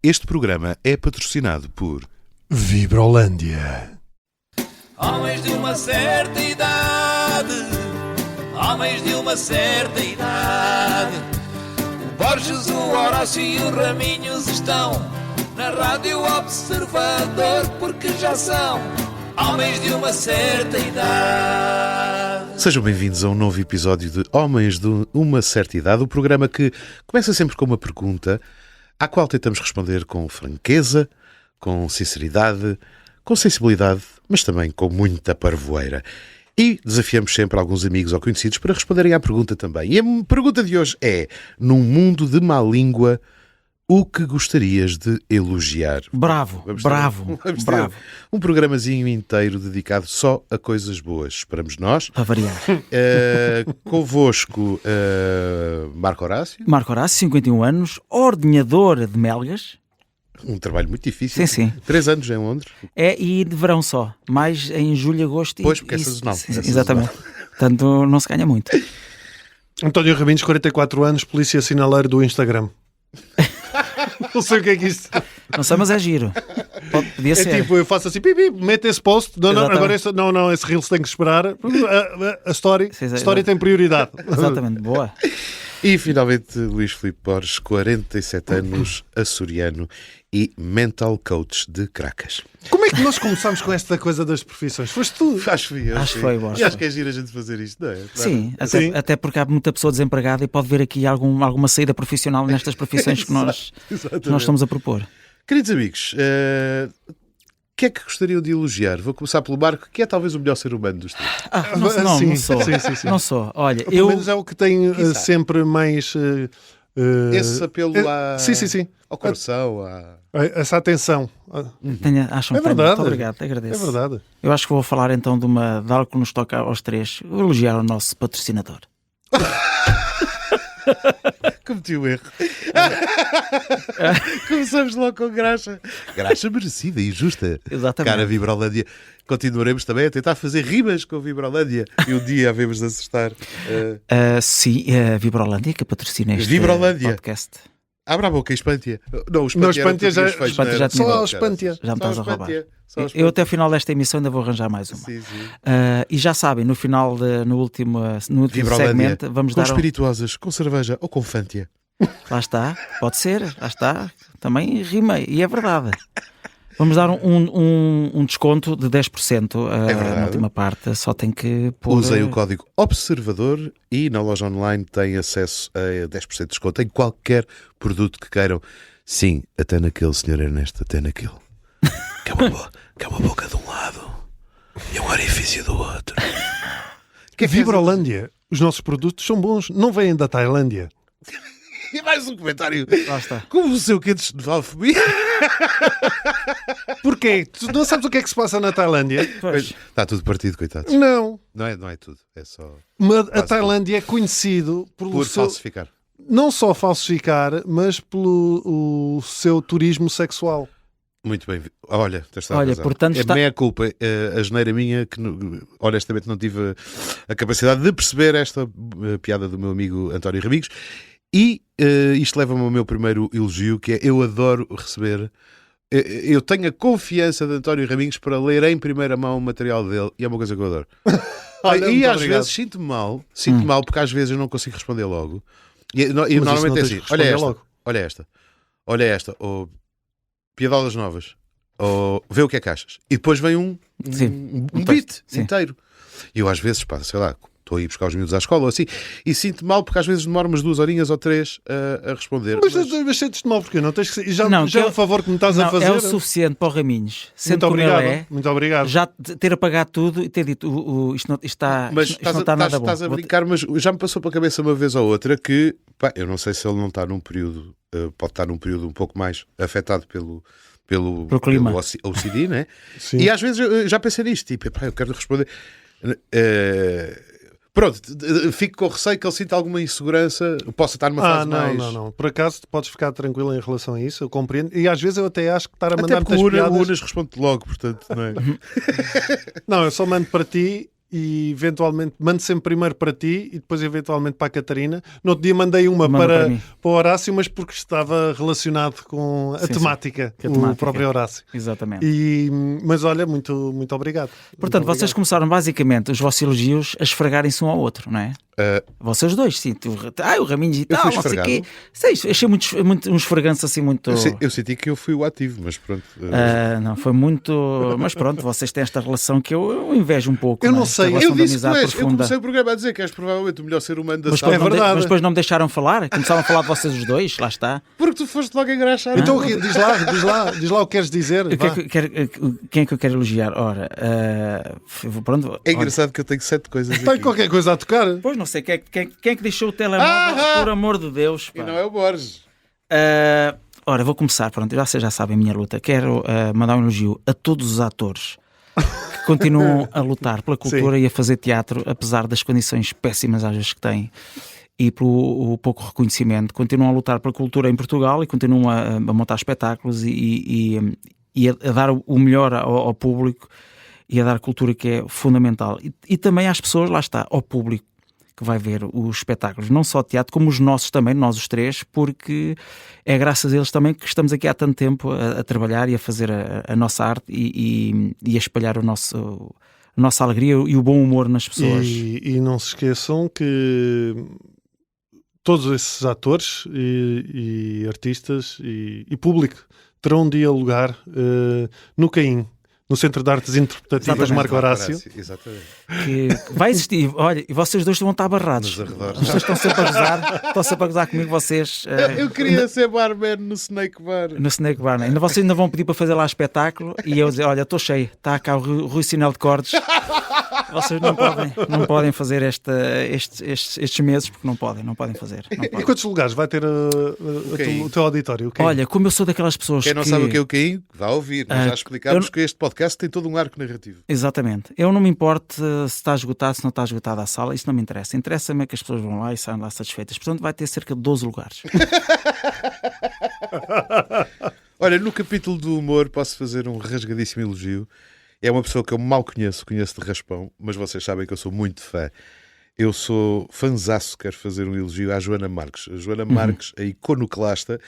Este programa é patrocinado por Vibrolândia. Homens de uma certa idade, homens de uma certa idade. O Borges, o Horácio e o Raminhos estão na Rádio Observador, porque já são homens de uma certa idade. Sejam bem-vindos a um novo episódio de Homens de uma Certa Idade, o programa que começa sempre com uma pergunta à qual tentamos responder com franqueza, com sinceridade, com sensibilidade, mas também com muita parvoeira. E desafiamos sempre alguns amigos ou conhecidos para responderem à pergunta também. E a pergunta de hoje é: num mundo de má língua, o que gostarias de elogiar? Bravo, Vamos bravo. Um programazinho inteiro dedicado só a coisas boas. Esperamos nós. Para variar. Convosco, Marco Horácio. Marco Horácio, 51 anos, ordenhador de melgas. Um trabalho muito difícil. Sim. 3 anos em Londres. É, e de verão só. Mais em julho, agosto. Pois, porque é sazonal. Sim, exatamente. Portanto, não se ganha muito. António Raminhos, 44 anos, polícia sinaleiro do Instagram. Não sei o que é que isto... Não sei, mas é giro. Podia ser. É tipo, eu faço assim, pipi, meto esse post. Não, agora esse, não, esse Reels tem que esperar. A story tem prioridade. Exatamente, boa. E finalmente Luís Filipe Borges, 47 anos, açoriano e mental coach de Cracas. Como é que nós começámos com esta coisa das profissões? Foste tu? Acho que foi, Borges. E acho que é giro a gente fazer isto, não é? Sim, até porque há muita pessoa desempregada e pode ver aqui alguma saída profissional nestas profissões que nós estamos a propor. Queridos amigos, o que é que gostariam de elogiar? Vou começar pelo Marco, que é talvez o melhor ser humano dos três. Não sou. Sim. Não sou. Olha, pelo menos é o que tem sempre mais... esse apelo ao coração, essa atenção. Acham é que verdade. Muito obrigado, agradeço. É verdade. Eu acho que vou falar então de algo que nos toca aos três. Vou elogiar o nosso patrocinador. Cometi o erro. Começamos logo com graxa. Graxa merecida e justa. Exatamente. Cara Vibrolândia. Continuaremos também a tentar fazer rimas com Vibrolândia e um dia havemos de acertar. Sim, a Vibrolândia que patrocina este podcast. Abra a boca, Espantia. Não, o Espantia já tinha. Só o Espantia. Já me estás a roubar. Eu até o final desta emissão ainda vou arranjar mais uma. Sim. E já sabem, no último segmento vamos com dar... espirituosas, com cerveja ou com Fantia. Lá está, pode ser, lá está. Também rima, e é verdade. Vamos dar um desconto de 10% na última parte, só tem que pôr... Usem o código OBSERVADOR e na loja online têm acesso a 10% de desconto em qualquer produto que queiram. Sim, até naquele, Sr. Ernesto, até naquele. Que é uma boca de um lado e um orifício do outro. Vibrolândia. Os nossos produtos são bons, não vêm da Tailândia. E mais um comentário. Lá está. Como o seu quente de xenofobia. Porquê? Tu não sabes o que é que se passa na Tailândia? Pois. Está tudo partido, coitados. Não. Não é tudo. É só... A Tailândia é conhecido por falsificar. Não só falsificar, mas pelo seu turismo sexual. Muito bem. Olha, portanto é meia culpa. A geneira minha que honestamente não tive a capacidade de perceber esta piada do meu amigo António Raminhos. E isto leva-me ao meu primeiro elogio, que é: eu adoro receber... Eu tenho a confiança de António Raminhos para ler em primeira mão o material dele, e é uma coisa que eu adoro. E às vezes sinto-me mal, porque às vezes eu não consigo responder logo. E normalmente é assim: olha esta, ou piadolas novas, ou vê o que é que achas. E depois vem um beat inteiro. E eu às vezes, sei lá, estou a ir buscar os miúdos à escola ou assim, e sinto mal porque às vezes demoro umas 2 horinhas ou 3 a responder. Mas sentes-te mal porque não tens que... Já é um favor que me estás a fazer. É o suficiente para o Raminhos. Muito obrigado. Muito obrigado. Já ter apagado tudo e ter dito isto não está nada bom. Estás a brincar, mas já me passou pela cabeça uma vez ou outra que, eu não sei se ele não está num período, pode estar num período um pouco mais afetado pelo clima. OCD, né? Sim. E às vezes eu já pensei nisto, tipo, eu quero responder... Pronto, fico com receio que ele sinta alguma insegurança, possa estar numa fase mais... Não. Por acaso, podes ficar tranquilo em relação a isso, eu compreendo. E às vezes eu até acho que estar a mandar até muitas piadas... o Unas responde logo, portanto, não é? Não, eu só mando para ti e eventualmente mando sempre primeiro para ti e depois eventualmente para a Catarina. No outro dia mandei uma para o Horácio, mas porque estava relacionado com a temática, o próprio Horácio. Exatamente. Mas olha, muito obrigado. Portanto, muito vocês começaram basicamente os vossos elogios a esfregarem-se um ao outro, não é? Vocês dois, sim. O Raminhos e tal, não sei o quê. Achei um esfreganço assim muito... Eu senti que eu fui o ativo, mas pronto. Não, foi muito... Mas pronto, vocês têm esta relação que eu invejo um pouco. Eu não sei. Eu disse que eu comecei o programa a dizer que és provavelmente o melhor ser humano da sala. É verdade. Mas depois não me deixaram falar? Começaram a falar de vocês os dois? Lá está. Porque tu foste logo engraxado. Então diz lá o que queres dizer. Quem é que eu quero elogiar? Ora, pronto. É engraçado que eu tenho 7 coisas Tem aqui. qualquer coisa a tocar. Pois não sei, quem é que deixou o telemóvel? Por amor de Deus. Pá. E não é o Borges. Ora, vou começar. Pronto, vocês já sabem a minha luta. Quero mandar um elogio a todos os atores que continuam a lutar pela cultura e a fazer teatro, apesar das condições péssimas às vezes que têm e pelo pouco reconhecimento. Continuam a lutar pela cultura em Portugal e continuam a montar espetáculos e a dar o melhor ao público e a dar cultura, que é fundamental. E também às pessoas, lá está, ao público que vai ver os espetáculos, não só teatro, como os nossos também, nós os três, porque é graças a eles também que estamos aqui há tanto tempo a trabalhar e a fazer a nossa arte e a espalhar a nossa alegria e o bom humor nas pessoas. E não se esqueçam que todos esses atores e artistas e público terão um dia lugar no CAIM, no Centro de Artes Interpretativas Marco Horácio. Exatamente. Que vai existir. Olha, e vocês dois vão estar barrados. Vocês estão sempre a gozar comigo, vocês. Eu queria ser barman no Snake Bar. No Snake Bar. Vocês ainda vão pedir para fazer lá espetáculo e eu dizer, olha, estou cheio, está cá o Rui Sinel de Cordes. Vocês não podem fazer estes meses, porque não podem fazer. E quantos lugares vai ter o teu auditório? Olha, como eu sou daquelas pessoas Quem não sabe o que é o CAIM, vá ouvir. Nós já explicámos que este podcast tem todo um arco narrativo. Exatamente. Eu não me importo se está esgotado, se não está esgotada a sala. Isso não me interessa. Interessa-me é que as pessoas vão lá e saiam lá satisfeitas. Portanto, vai ter cerca de 12 lugares. Olha, no capítulo do humor posso fazer um rasgadíssimo elogio. É uma pessoa que eu mal conheço de raspão, mas vocês sabem que eu sou muito fã. Eu sou fanzaço, quero fazer um elogio à Joana Marques. A Joana Marques, a iconoclasta.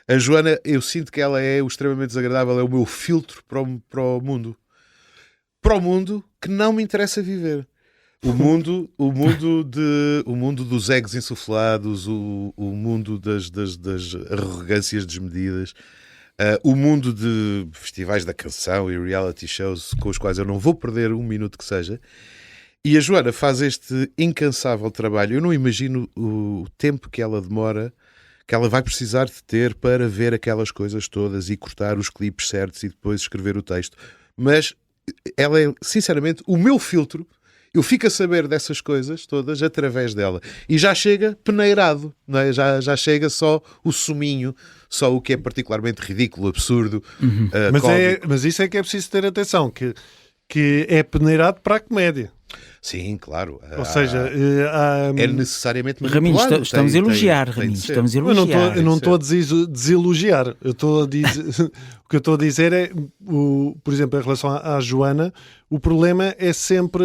A Joana, eu sinto que ela é o extremamente desagradável, é o meu filtro para o mundo. Para o mundo que não me interessa viver. O mundo dos egos insuflados, o mundo das arrogâncias desmedidas, o mundo de festivais da canção e reality shows com os quais eu não vou perder um minuto que seja. E a Joana faz este incansável trabalho. Eu não imagino o tempo que ela demora, que ela vai precisar de ter para ver aquelas coisas todas e cortar os clipes certos e depois escrever o texto. Mas ela é, sinceramente, o meu filtro. Eu fico a saber dessas coisas todas através dela. E já chega peneirado, não é? Já chega só o suminho, só o que é particularmente ridículo, absurdo. Mas isso é que é preciso ter atenção, que é peneirado para a comédia. Sim, claro. Ou seja, é necessariamente Raminhos, estamos a elogiar, Raminhos. Estamos a elogiar. Eu não estou a deselogiar. O que eu estou a dizer é, por exemplo, em relação à Joana, o problema é sempre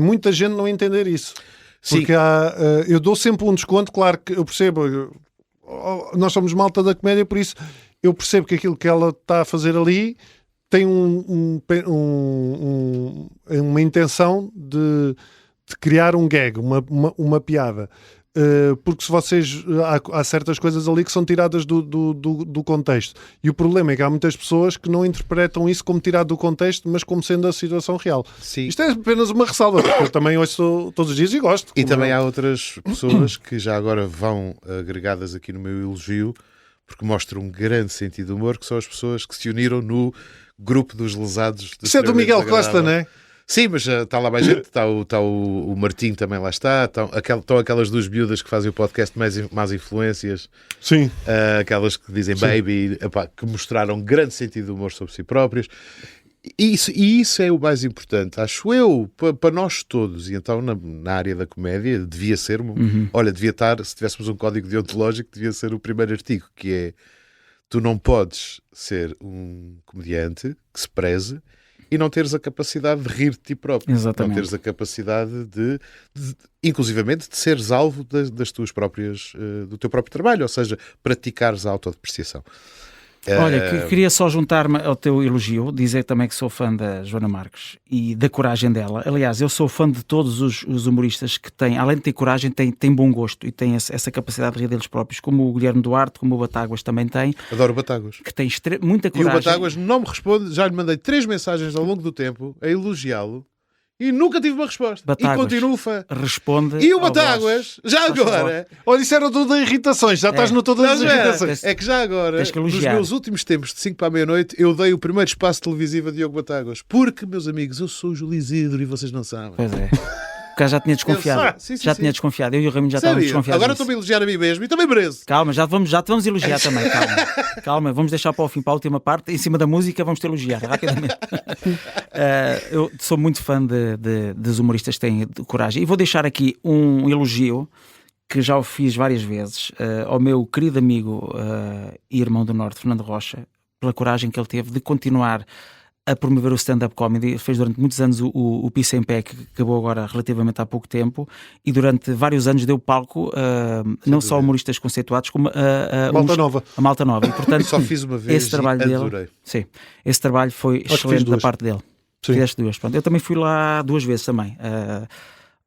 muita gente não entender isso. Sim. Porque eu dou sempre um desconto, claro que eu percebo, nós somos malta da comédia, por isso eu percebo que aquilo que ela está a fazer ali tem uma intenção de criar um gag, uma piada. Porque se vocês há certas coisas ali que são tiradas do contexto. E o problema é que há muitas pessoas que não interpretam isso como tirado do contexto, mas como sendo a situação real. Sim. Isto é apenas uma ressalva, porque eu também ouço todos os dias e gosto. E também há outras pessoas que já agora vão agregadas aqui no meu elogio, porque mostram um grande sentido de humor, que são as pessoas que se uniram no grupo dos lesados. Isso é do Miguel Costa, não é? Sim, mas está lá mais gente, está o Martim também lá está, estão aquelas duas miúdas que fazem o podcast Más Influências. Sim. Aquelas que dizem baby, que mostraram grande sentido de humor sobre si próprias. E isso é o mais importante, acho eu, para nós todos. E então na área da comédia devia ser, olha, devia estar, se tivéssemos um código deontológico, devia ser o primeiro artigo, que é: tu não podes ser um comediante que se preze e não teres a capacidade de rir de ti próprio. Exatamente. Não teres a capacidade inclusivamente, de seres alvo das tuas próprias, do teu próprio trabalho, ou seja, praticares a autodepreciação. Olha, queria só juntar-me ao teu elogio, dizer também que sou fã da Joana Marques e da coragem dela. Aliás, eu sou fã de todos os humoristas que têm, além de ter coragem, têm bom gosto e têm essa capacidade de rir deles próprios, como o Guilherme Duarte, como o Batáguas também tem. Adoro o Batáguas. Que tem muita coragem. E o Batáguas não me responde, já lhe mandei 3 mensagens ao longo do tempo a elogiá-lo. E nunca tive uma resposta. Batáguas, e continuo fã. Responde. E o Batáguas, já agora. Olha, isso era tudo de irritações. Já estás no todas as irritações. É que já agora, nos meus últimos tempos, de 5 para a meia-noite, eu dei o primeiro espaço televisivo a Diogo Batáguas. Porque, meus amigos, eu sou o Júlio Isidro e vocês não sabem. Pois é. Porque já tinha desconfiado. Já tinha desconfiado. Eu e o Raminho já estávamos desconfiados. Agora estou-me a elogiar a mim mesmo e também mereço. Calma, já te vamos elogiar também. Calma, vamos deixar para o fim, para a última parte. Em cima da música, vamos te elogiar rapidamente. Eu sou muito fã dos humoristas que têm coragem. E vou deixar aqui um elogio que já o fiz várias vezes ao meu querido amigo e irmão do Norte, Fernando Rocha, pela coragem que ele teve de continuar a promover o stand-up comedy. Ele fez durante muitos anos o Pisa em Pé, que acabou agora relativamente há pouco tempo, e durante vários anos deu palco não só a humoristas conceituados, como a Malta Nova. E, portanto, só fiz uma vez esse trabalho e adorei. dele, sim, esse trabalho foi excelente da parte dele. Fizeste 2. Pronto. Eu também fui lá 2 vezes também.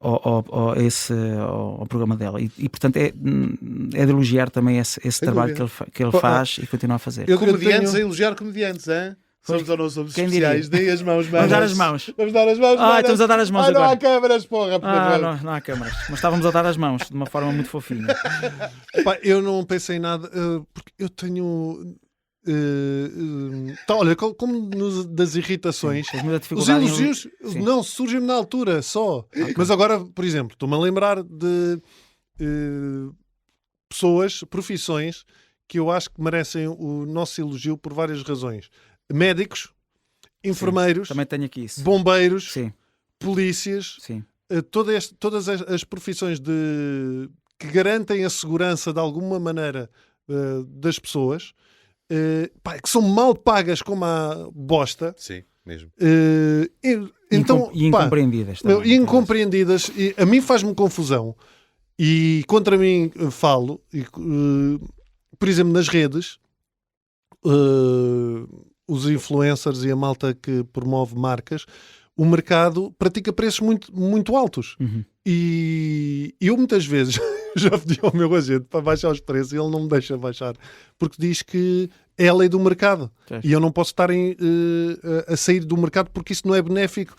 Ao programa dela e portanto é de elogiar também esse trabalho que ele faz e continua a fazer. Comediantes a elogiar comediantes, hein? Somos ou não somos especiais? Deem as mãos, vamos dar as mãos. Vamos dar as mãos. Estamos a dar as mãos agora. Não há câmaras, porra. Não há câmaras. Mas estávamos a dar as mãos de uma forma muito fofinha. Eu não pensei em nada, porque eu tenho... olha, como das irritações, os elogios não surgem na altura só. Mas agora, por exemplo, estou-me a lembrar de pessoas, profissões que eu acho que merecem o nosso elogio por várias razões. Médicos, enfermeiros, também tenho aqui isso. Bombeiros, polícias, todas as profissões que garantem a segurança de alguma maneira das pessoas, que são mal pagas como a bosta. Sim, mesmo. Então, incompreendidas também. Incompreendidas. E a mim faz-me confusão. E contra mim falo, por exemplo, nas redes, os influencers e a malta que promove marcas, o mercado pratica preços muito, muito altos. E eu muitas vezes já pedi ao meu agente para baixar os preços e ele não me deixa baixar, porque diz que é a lei do mercado. E eu não posso estar a sair do mercado porque isso não é benéfico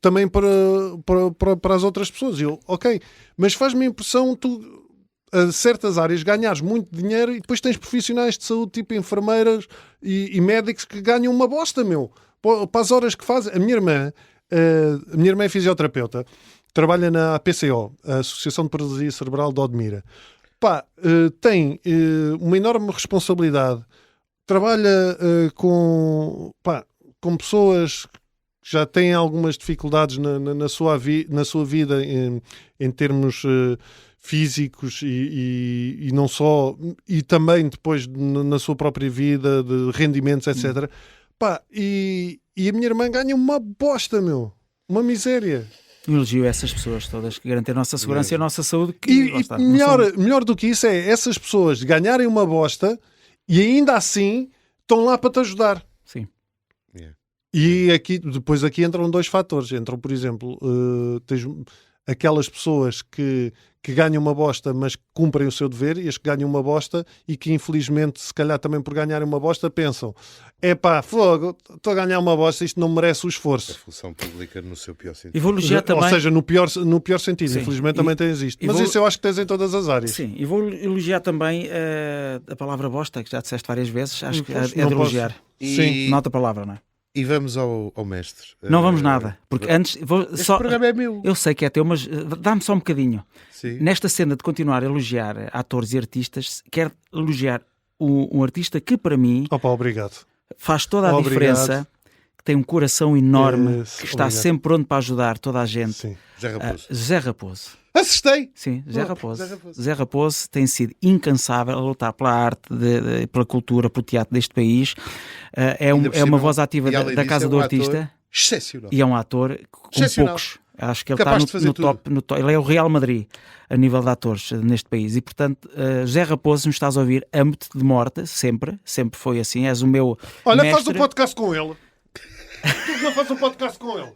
também para as outras pessoas. E eu, ok, mas faz-me impressão tu a certas áreas ganhares muito dinheiro e depois tens profissionais de saúde tipo enfermeiras e médicos que ganham uma bosta, meu, para as horas que fazem. A minha irmã é fisioterapeuta, trabalha na APCO, a Associação de Paralisia Cerebral de Odmira. Tem uma enorme responsabilidade, trabalha com pessoas que já têm algumas dificuldades na sua vida em termos físicos e não só, e também depois na sua própria vida, de rendimentos, etc. E a minha irmã ganha uma bosta, meu. Uma miséria. Elogio essas pessoas todas que garantem a nossa segurança e a nossa saúde. Melhor do que isso é essas pessoas ganharem uma bosta e ainda assim estão lá para te ajudar. Sim. E depois aqui entram 2 fatores. Entram, por exemplo, tens aquelas pessoas que ganham uma bosta, mas que cumprem o seu dever, e as que ganham uma bosta e que, infelizmente, se calhar também por ganharem uma bosta, pensam: fogo, estou a ganhar uma bosta, isto não merece o esforço. A função pública no seu pior sentido. E vou elogiar também... Ou seja, no pior sentido. Sim. Infelizmente também tens isto. Mas isso eu acho que tens em todas as áreas. Sim, e vou elogiar também a palavra bosta, que já disseste várias vezes. Acho que é de elogiar. Sim. Nota a palavra, não é? E vamos ao mestre. Não vamos nada, porque antes... Este programa é meu. Eu sei que é teu, mas dá-me só um bocadinho. Sim. Nesta cena de continuar a elogiar atores e artistas, quero elogiar um artista que, para mim, obrigado. Faz toda a diferença, que tem um coração enorme, que está sempre pronto para ajudar toda a gente. Sim. José Raposo. Assistei! Sim, José Raposo tem sido incansável a lutar pela arte, pela cultura, pelo teatro deste país. É uma voz ativa da Casa do Artista. Excepcional. E é um ator com Excepcional. poucos. Acho que ele Capaz está de fazer no top. Ele é o Real Madrid a nível de atores neste país. E portanto, José Raposo, se me estás a ouvir, amo-te de morte, sempre foi assim. És o meu Olha, mestre. faz um podcast com ele. Tu não faz um podcast com ele.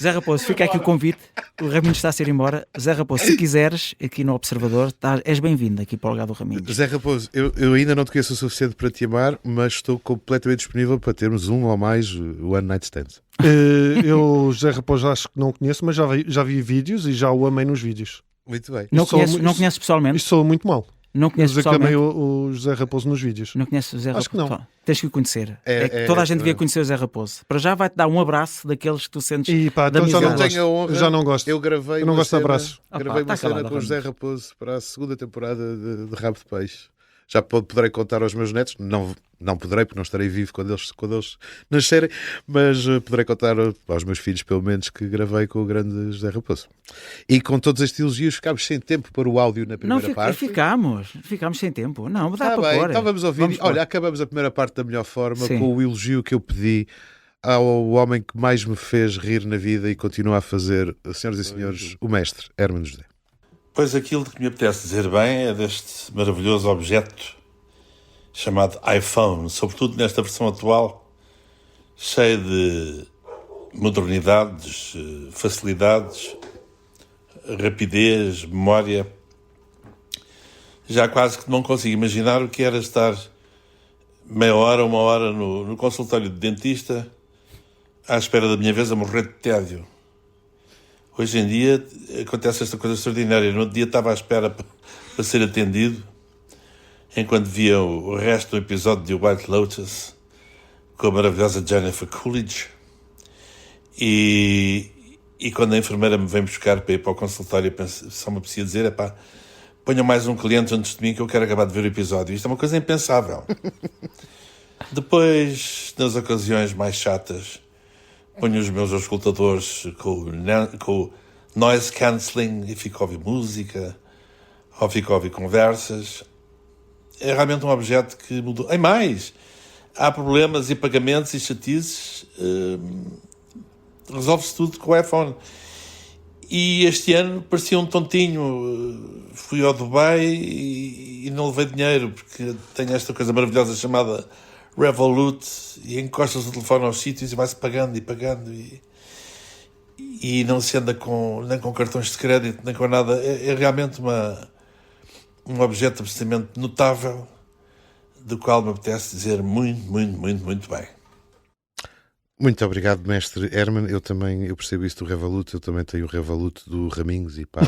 Zé Raposo, fica aqui o convite. O Raminhos está a ser embora. Zé Raposo, se quiseres, aqui no Observador, és bem-vindo aqui para o lugar do Raminhos. Zé Raposo, eu ainda não te conheço o suficiente para te amar, mas estou completamente disponível para termos um ou mais One Night Stands. Eu, José Raposo, acho que não conheço, mas já vi vídeos e já o amei nos vídeos. Muito bem. Não conheces pessoalmente? Isto soa muito mal. Não conheces Dizer que amei pessoalmente? o José Raposo nos vídeos. Não conheces o Zé Raposo? Acho que não. Pá, tens que o conhecer. Toda a gente devia conhecer o Zé Raposo. Para já vai-te dar um abraço daqueles que tu sentes E pá, da então já não amizade. gosto. Tenho a honra. Eu já não gosto. Eu gravei Eu não uma gosto de cena, abraços. Gravei Tá uma cena calado, com o José Raposo para a segunda temporada de Rabo de Peixe. Já poderei contar aos meus netos, não poderei porque não estarei vivo quando eles nascerem, mas poderei contar aos meus filhos pelo menos que gravei com o grande José Raposo. E com todos estes elogios ficámos sem tempo para o áudio na primeira parte. Ficámos sem tempo. Não, dá Está para bem, pôr. então vamos ouvir. Vamos pôr. Olha, acabamos a primeira parte da melhor forma. Sim. Com o elogio que eu pedi ao homem que mais me fez rir na vida e continua a fazer, senhoras e senhores, o mestre Hermano José. Pois aquilo que me apetece dizer bem é deste maravilhoso objeto chamado iPhone, sobretudo nesta versão atual, cheia de modernidades, facilidades, rapidez, memória. Já quase que não consigo imaginar o que era estar meia hora, uma hora no consultório de dentista à espera da minha vez a morrer de tédio. Hoje em dia acontece esta coisa extraordinária. No outro dia estava à espera para ser atendido, enquanto via o resto do episódio de White Lotus com a maravilhosa Jennifer Coolidge. E quando a enfermeira me vem buscar para ir para o consultório, eu penso, só me preciso dizer, ponham mais um cliente antes de mim que eu quero acabar de ver o episódio. Isto é uma coisa impensável. Depois, nas ocasiões mais chatas, ponho os meus auscultadores com o noise cancelling e fico a ouvir música, ou fico a ouvir conversas. É realmente um objeto que mudou. Em mais, há problemas e pagamentos e chatices, resolve-se tudo com o iPhone. E este ano parecia um tontinho. Fui ao Dubai e não levei dinheiro, porque tenho esta coisa maravilhosa chamada Revolut, e encostas o telefone aos sítios e vai-se pagando e pagando, e não se anda nem com cartões de crédito, nem com nada. É realmente um objeto absolutamente notável, do qual me apetece dizer muito, muito, muito, muito bem. Muito obrigado, mestre Herman. Eu percebo isso do Revolut. Eu também tenho o Revolut do Raminhos e pá.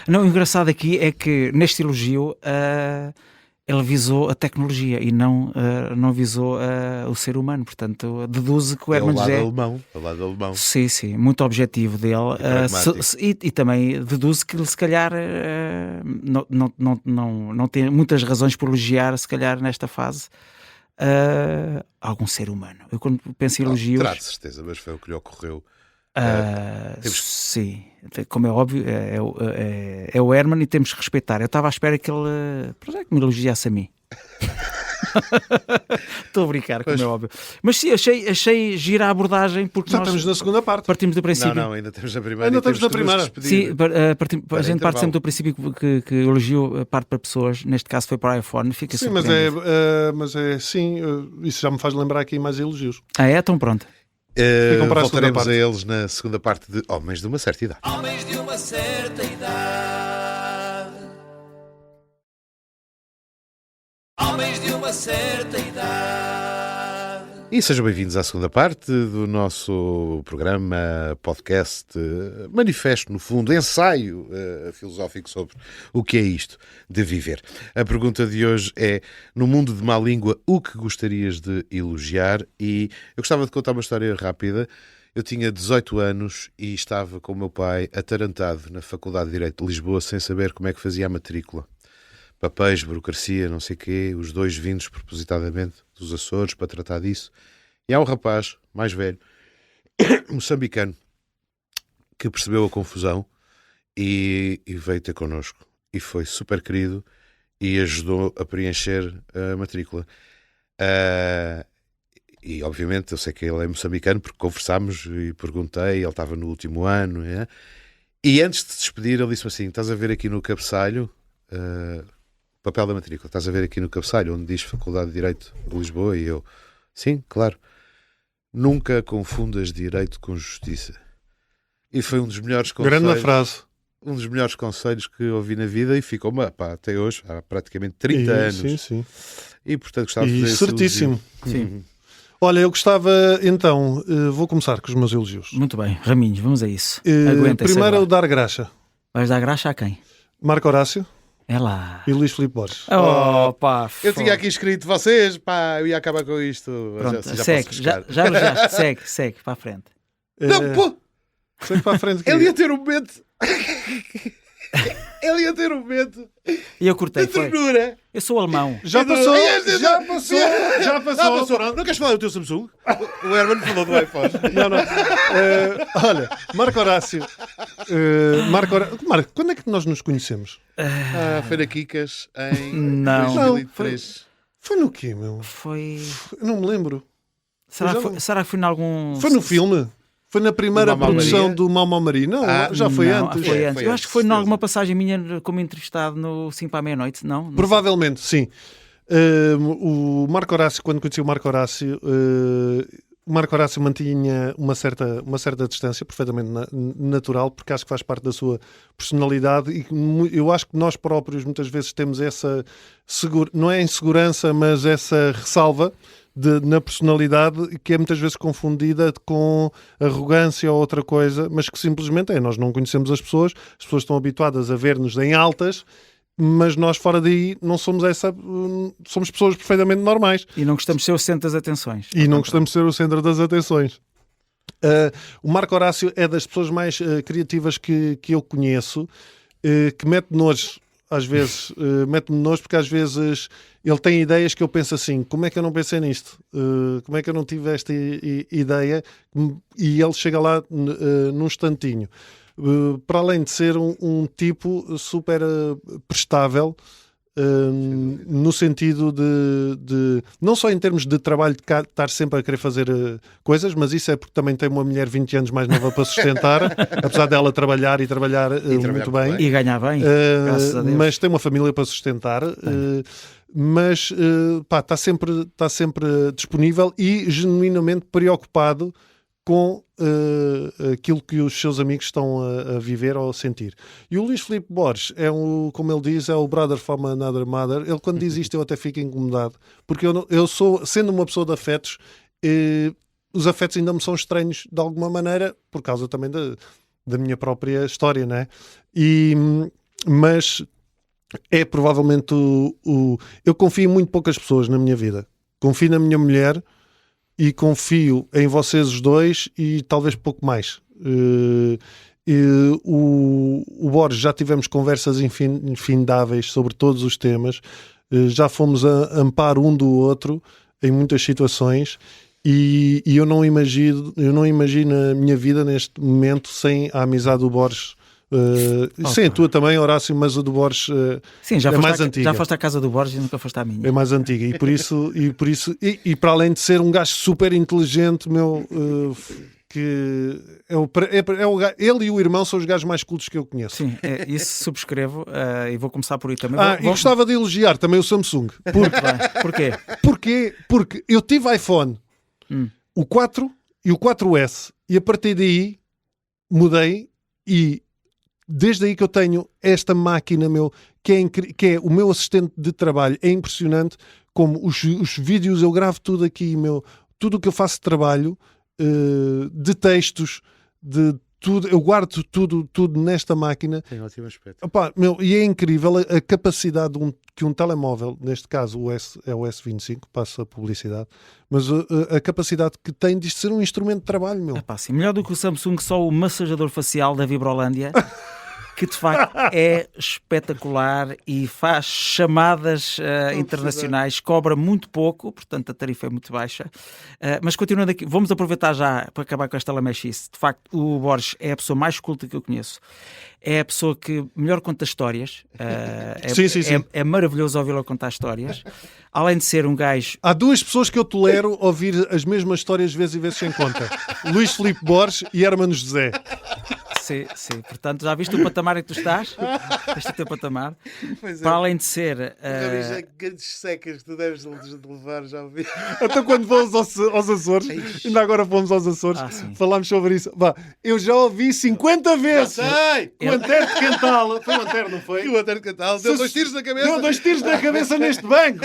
Não, o engraçado aqui é que neste elogio ele visou a tecnologia e não visou o ser humano. Portanto, deduzo que o Herman José... É o lado alemão. Sim, muito objetivo dele. E também deduzo que ele, se calhar, não tem muitas razões por elogiar, se calhar, nesta fase, algum ser humano. Eu, quando penso em elogios... Terá de certeza, mas foi o que lhe ocorreu. Sim, como é óbvio, é o Herman e temos que respeitar. Eu estava à espera que ele que me elogiasse a mim. Estou a brincar, como é óbvio. Mas sim, achei gira a abordagem, porque Já nós estamos na segunda parte. partimos do princípio. Não, ainda estamos na primeira. Ainda estamos na primeira. Sim, a gente parte sempre do princípio que o elogio parte para pessoas. Neste caso foi para o iPhone. Fica Sim, isso já me faz lembrar aqui mais elogios. Então pronto. Ficam para a segunda Voltaremos parte. a eles na segunda parte de Homens de uma Certa Idade. Homens de uma certa idade. Homens de uma certa idade. E sejam bem-vindos à segunda parte do nosso programa, podcast, manifesto, no fundo, ensaio filosófico sobre o que é isto de viver. A pergunta de hoje é, no mundo de má língua, o que gostarias de elogiar? E eu gostava de contar uma história rápida. Eu tinha 18 anos e estava com o meu pai atarantado na Faculdade de Direito de Lisboa sem saber como é que fazia a matrícula. Papéis, burocracia, não sei o quê, os dois vindos propositadamente dos Açores para tratar disso. E há um rapaz mais velho, moçambicano, que percebeu a confusão e veio ter connosco. E foi super querido e ajudou a preencher a matrícula. E obviamente eu sei que ele é moçambicano porque conversámos e perguntei, ele estava no último ano, é? E antes de se despedir ele disse-me assim, estás a ver aqui no cabeçalho papel da matrícula, estás a ver aqui no cabeçalho onde diz Faculdade de Direito de Lisboa? E eu, sim, claro, nunca confundas direito com justiça. E foi um dos melhores conselhos. Grande frase. Um dos melhores conselhos que ouvi na vida e ficou-me até hoje, há praticamente 30 anos. Sim, sim. E portanto gostava de fazer esse certíssimo. elogio. Sim. Olha, eu gostava, então, vou começar com os meus elogios. Muito bem, Raminhos, vamos a isso. Aguenta-se Primeiro, agora. o dar graxa. Vais dar graxa a quem? Marco Horácio É lá. e Luís Filipe Borges. Oh, pá, Eu tinha aqui escrito vocês, pá, eu ia acabar com isto. Pronto, já segue, posso já riscar. elogiaste, segue, para a frente. Não, pô, Segue para a frente. ele ia ter um momento. Ele ia ter um momento E eu cortei, de foi. ternura. Eu sou alemão. Já passou, já passou, já Já passou. passou. Não queres falar do teu Samsung? O Herman falou do iPhone. Não, não. Olha, Marco Horácio. Marco, quando é que nós nos conhecemos? Foi na Kikas em Não. 2003. Foi no quê, meu? Foi. Eu não me lembro. Será que foi em algum. Foi no filme? Foi na primeira Do Mau Mau produção Maria? do Mau Mau Maria? Não, já foi Não, antes. Foi É, antes. foi Eu antes, acho que foi em certeza. alguma passagem minha como entrevistado no 5 para a meia-noite, não? Não sei. Provavelmente, sim. O Marco Horácio, quando conheci o Marco Horácio mantinha uma certa distância, perfeitamente natural, porque acho que faz parte da sua personalidade e eu acho que nós próprios muitas vezes temos essa, não é insegurança, mas essa ressalva na personalidade que é muitas vezes confundida com arrogância ou outra coisa, mas que simplesmente nós não conhecemos as pessoas estão habituadas a ver-nos em altas, mas nós fora daí não somos somos pessoas perfeitamente normais. E não gostamos de ser o centro das atenções. E não gostamos de ser o centro das atenções. O Marco Horácio é das pessoas mais criativas que eu conheço, que mete nojo, às vezes, mete-me nojo porque às vezes ele tem ideias que eu penso assim, como é que eu não pensei nisto? Como é que eu não tive esta ideia? E ele chega lá num instantinho. Para além de ser um tipo super prestável, no sentido de não só em termos de trabalho de estar sempre a querer fazer coisas, mas isso é porque também tem uma mulher 20 anos mais nova para sustentar, apesar dela trabalhar muito bem. E ganhar bem, graças a Deus. Mas tem uma família para sustentar, mas está sempre disponível e genuinamente preocupado com aquilo que os seus amigos estão a viver ou a sentir. E o Luís Filipe Borges como ele diz, é o brother from another mother. Ele quando diz isto eu até fico incomodado, porque eu sou, sendo uma pessoa de afetos, os afetos ainda me são estranhos de alguma maneira, por causa também da minha própria história, não é? Mas é provavelmente eu confio em muito poucas pessoas na minha vida. Confio na minha mulher e confio em vocês os dois e talvez pouco mais. O Borges, já tivemos conversas infindáveis sobre todos os temas, já fomos a amparo um do outro em muitas situações e eu não imagino a minha vida neste momento sem a amizade do Borges. Sem a tua também, Horácio, mas a do Borges sim, é mais antiga. Já foste à casa do Borges e nunca foste à minha. É mais antiga e por isso para além de ser um gajo super inteligente, que ele e o irmão são os gajos mais cultos que eu conheço. Sim, isso subscrevo e vou começar por aí também. E gostava de elogiar também o Samsung. Porquê? Porque eu tive iPhone, o 4 e o 4S e a partir daí mudei e desde aí que eu tenho esta máquina, que é o meu assistente de trabalho. É impressionante como os vídeos eu gravo tudo aqui, tudo o que eu faço de trabalho, de textos, de tudo, eu guardo tudo nesta máquina. Tem ótimo aspecto. E é incrível a capacidade que um telemóvel, neste caso é o S25, passa a publicidade, mas a capacidade que tem de ser um instrumento de trabalho, Sim, melhor do que o Samsung, só o massajador facial da Vibrolândia. que de facto é espetacular e faz chamadas internacionais, cobra muito pouco, portanto a tarifa é muito baixa. Mas continuando aqui, vamos aproveitar já para acabar com esta lamechice. De facto, o Borges é a pessoa mais culta que eu conheço. É a pessoa que melhor conta histórias. Sim. É maravilhoso ouvi-lo contar histórias. Além de ser um gajo... Há duas pessoas que eu tolero ouvir as mesmas histórias vezes e vezes sem conta. Luís Filipe Borges e Hermano José. Sim. Portanto, já viste o patamar em que tu estás? Este é o teu patamar. Para além de ser... grandes secas que tu deves de levar, já ouvi. Até quando vamos aos Açores, ainda agora fomos aos Açores, falámos sobre isso. Eu já ouvi 50 vezes. O Antero de Cantal, foi o Antero, não foi? O Antero de Cantal deu 2 tiros na cabeça. Deu 2 tiros na cabeça neste banco.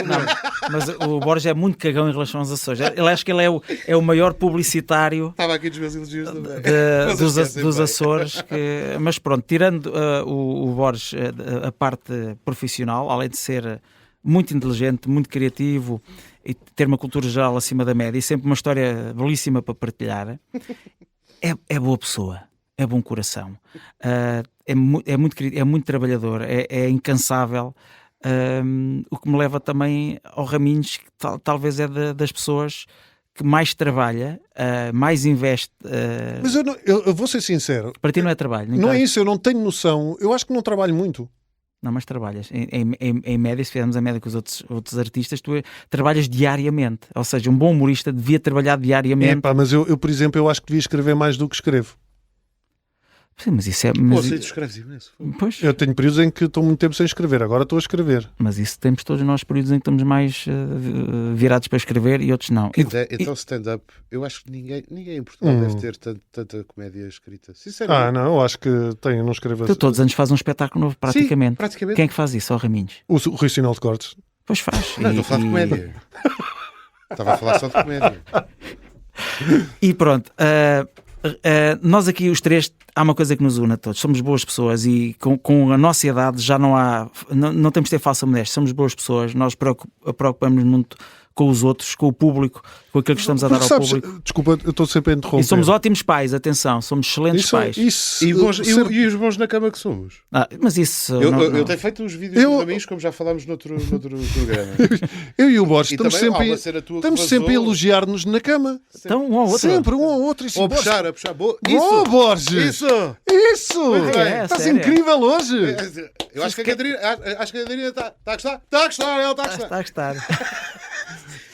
Mas o Borges é muito cagão em relação aos Açores. Eu acho que ele é o maior publicitário Estava aqui dos meus elogios também. dos Açores. Mas pronto, tirando o Borges, a parte profissional, além de ser muito inteligente, muito criativo e ter uma cultura geral acima da média e sempre uma história belíssima para partilhar, é boa pessoa. É bom coração, é muito trabalhador, é incansável, o que me leva também ao Raminhos, que talvez é das pessoas que mais trabalha, mais investe. Mas eu vou ser sincero. Para ti não é trabalho. Não é isso, eu não tenho noção. Eu acho que não trabalho muito. Não, mas trabalhas. Em média, se fizermos a média com os outros artistas, tu trabalhas diariamente. Ou seja, um bom humorista devia trabalhar diariamente. Mas eu, por exemplo, eu acho que devia escrever mais do que escrevo. Sim, mas isso é... Pô, tu escreves imenso. Pois. Eu tenho períodos em que estou muito tempo sem escrever, agora estou a escrever. Mas isso temos todos nós períodos em que estamos mais virados para escrever e outros não. Então stand-up, eu acho que ninguém em Portugal deve ter tanta comédia escrita. Sinceramente. Não, eu acho que tenho, não escrevo assim. Tu todos os anos fazes um espetáculo novo, praticamente. Sim, praticamente. Quem é que faz isso? O Raminhos? O Rui Sinal de Cortes. Pois faz. Não, estou a falar de comédia. Estava a falar só de comédia. E pronto, nós aqui os três, há uma coisa que nos une a todos, somos boas pessoas e com a nossa idade já não temos de ter falsa modéstia, somos boas pessoas, nós preocupamos-nos muito com os outros, com o público, com aquilo que estamos a dar ao público. Desculpa, eu estou sempre a interromper. E somos ótimos pais, atenção, somos excelentes pais. E os bons na cama que somos. Mas isso... Eu tenho feito uns vídeos de amigos, como já falámos noutro programa. Eu e o Borges estamos sempre a elogiar-nos na cama. Então, um ao outro. Sempre, um ao outro. Ou a puxar. Isso, Borges! Isso! Estás incrível hoje! Eu acho que a Catarina está a gostar. Está a gostar, ela está a gostar. Está a gostar.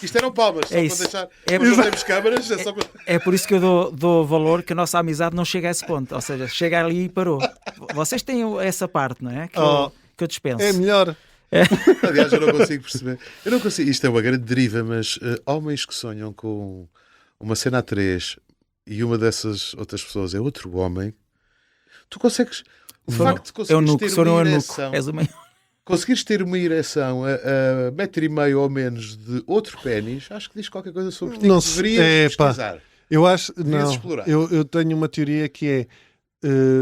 Isto eram palmas, só para deixar. Mas não temos câmaras. É por isso que eu dou valor que a nossa amizade não chega a esse ponto. Ou seja, chega ali e parou. Vocês têm essa parte, não é? Que eu dispenso. É melhor. Aliás, eu não consigo perceber. Eu não consigo. Isto é uma grande deriva, mas homens que sonham com uma cena a 3 e uma dessas outras pessoas é outro homem, tu consegues. O facto de conseguires ter uma ereção. És o maior. Conseguires ter uma ereção a 1,5 m ou menos de outro pénis, acho que diz qualquer coisa sobre ti. Não que deverias pesquisar. Eu acho, deverias não. Explorar. Eu tenho uma teoria que é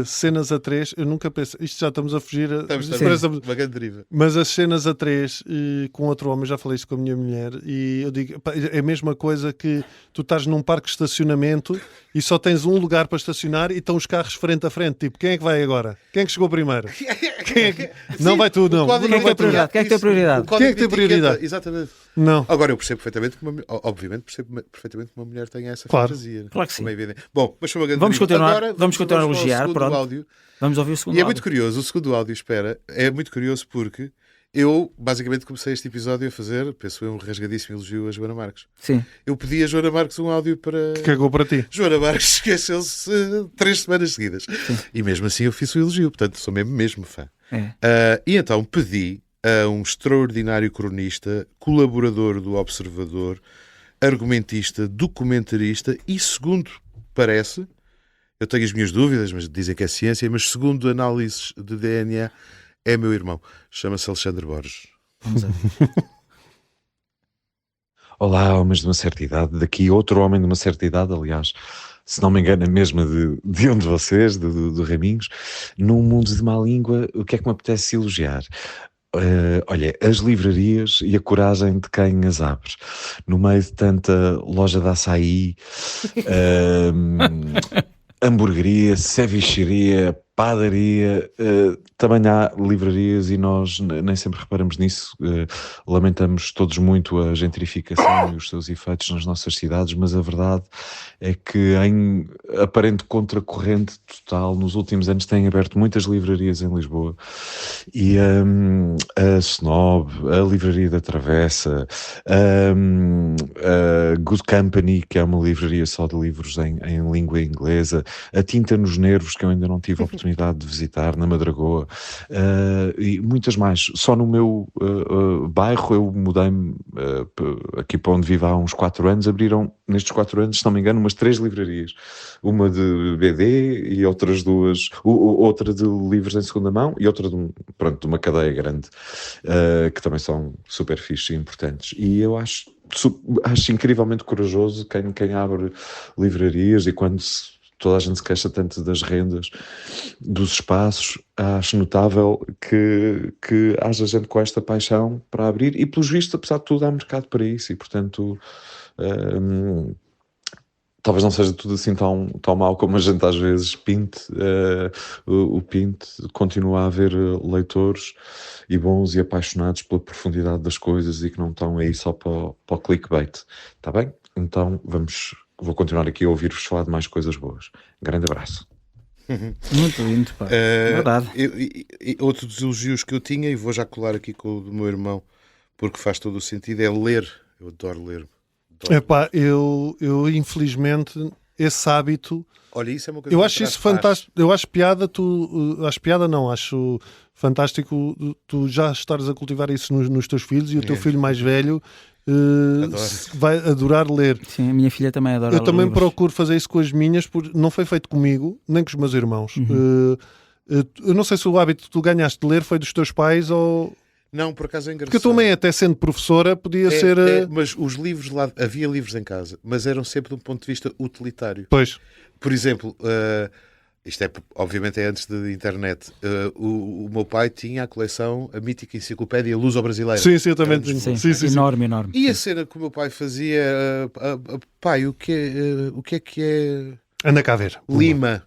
cenas a 3, eu nunca penso, isto já estamos a fugir, estamos uma grande deriva. Mas as cenas a 3 com outro homem, já falei isto com a minha mulher, e eu digo, é a mesma coisa que tu estás num parque de estacionamento e só tens um lugar para estacionar e estão os carros frente a frente, tipo, quem é que vai agora? Quem é que chegou primeiro? Não vai tu, não. Quem é que tem prioridade? Quem é que tem prioridade? Quem é que tem prioridade? Exatamente. Não. Agora eu percebo perfeitamente que uma mulher tenha essa fantasia. Claro que sim. Bom, mas foi uma grande vamos continuar a elogiar. Pronto. Vamos ouvir o segundo áudio. E é muito curioso, o segundo áudio, é muito curioso porque eu basicamente comecei este episódio a fazer, penso eu, um rasgadíssimo elogio a Joana Marques. Sim. Eu pedi a Joana Marques um áudio para... Cagou para ti. Joana Marques esqueceu-se 3 semanas seguidas. Sim. E mesmo assim eu fiz o elogio, portanto sou mesmo fã. E então pedi a um extraordinário cronista, colaborador do Observador, argumentista, documentarista e, segundo parece, eu tenho as minhas dúvidas, mas dizem que é ciência, mas segundo análises de DNA, é meu irmão. Chama-se Alexandre Borges. Vamos ver. Olá, homens de uma certa idade. Daqui outro homem de uma certa idade, aliás, se não me engano, a mesma de um de vocês, do Raminhos. Num mundo de má língua, o que é que me apetece elogiar? Olha, as livrarias e a coragem de quem as abre. No meio de tanta loja de açaí, hamburgueria, cevicheria, padaria, também há livrarias e nós nem sempre reparamos nisso. Lamentamos todos muito a gentrificação e os seus efeitos nas nossas cidades, mas a verdade é que, em aparente contracorrente total, nos últimos anos têm aberto muitas livrarias em Lisboa, e a Snob, a Livraria da Travessa, a Good Company, que é uma livraria só de livros em língua inglesa, a Tinta nos Nervos, que eu ainda não tive a oportunidade de visitar, na Madragoa, e muitas mais. Só no meu bairro, eu mudei-me aqui para onde vivo há uns 4 anos, abriram nestes 4 anos, se não me engano, umas 3 livrarias, uma de BD e outras 2, outra de livros em segunda mão e outra de uma cadeia grande, que também são super fixe e importantes. E eu acho incrivelmente corajoso quem abre livrarias, e quando toda a gente se queixa tanto das rendas, dos espaços, acho notável que haja gente com esta paixão para abrir, e pelos vistos, apesar de tudo, há mercado para isso, e portanto talvez não seja tudo assim tão mal como a gente às vezes pinte. O pinte continua a haver leitores e bons e apaixonados pela profundidade das coisas, e que não estão aí só para o clickbait. Está bem? Então vou continuar aqui a ouvir-vos falar de mais coisas boas. Grande abraço. Muito lindo, pá. Verdade. Outro dos elogios que eu tinha, e vou já colar aqui com o do meu irmão, porque faz todo o sentido, é ler. Eu adoro ler. Epá, eu infelizmente esse hábito, olha, isso é uma coisa eu que acho isso fantástico. Eu acho piada, acho fantástico tu já estares a cultivar isso nos teus filhos, e o teu filho mais velho vai adorar ler. Sim, a minha filha também adora ler. Eu também livros. procuro fazer isso com as minhas, porque não foi feito comigo, nem com os meus irmãos. Eu não sei se o hábito que tu ganhaste de ler foi dos teus pais ou... Não, por acaso é engraçado. Porque a tua mãe, até sendo professora, podia ser... mas os livros lá, havia livros em casa, mas eram sempre de um ponto de vista utilitário. Pois. Por exemplo, isto obviamente é antes da internet, o meu pai tinha a coleção, a mítica enciclopédia Luso-Brasileira. Sim, eu também tenho. Sim. Enorme. E a cena que o meu pai fazia, pai, o que é Anda cá a ver. Lima?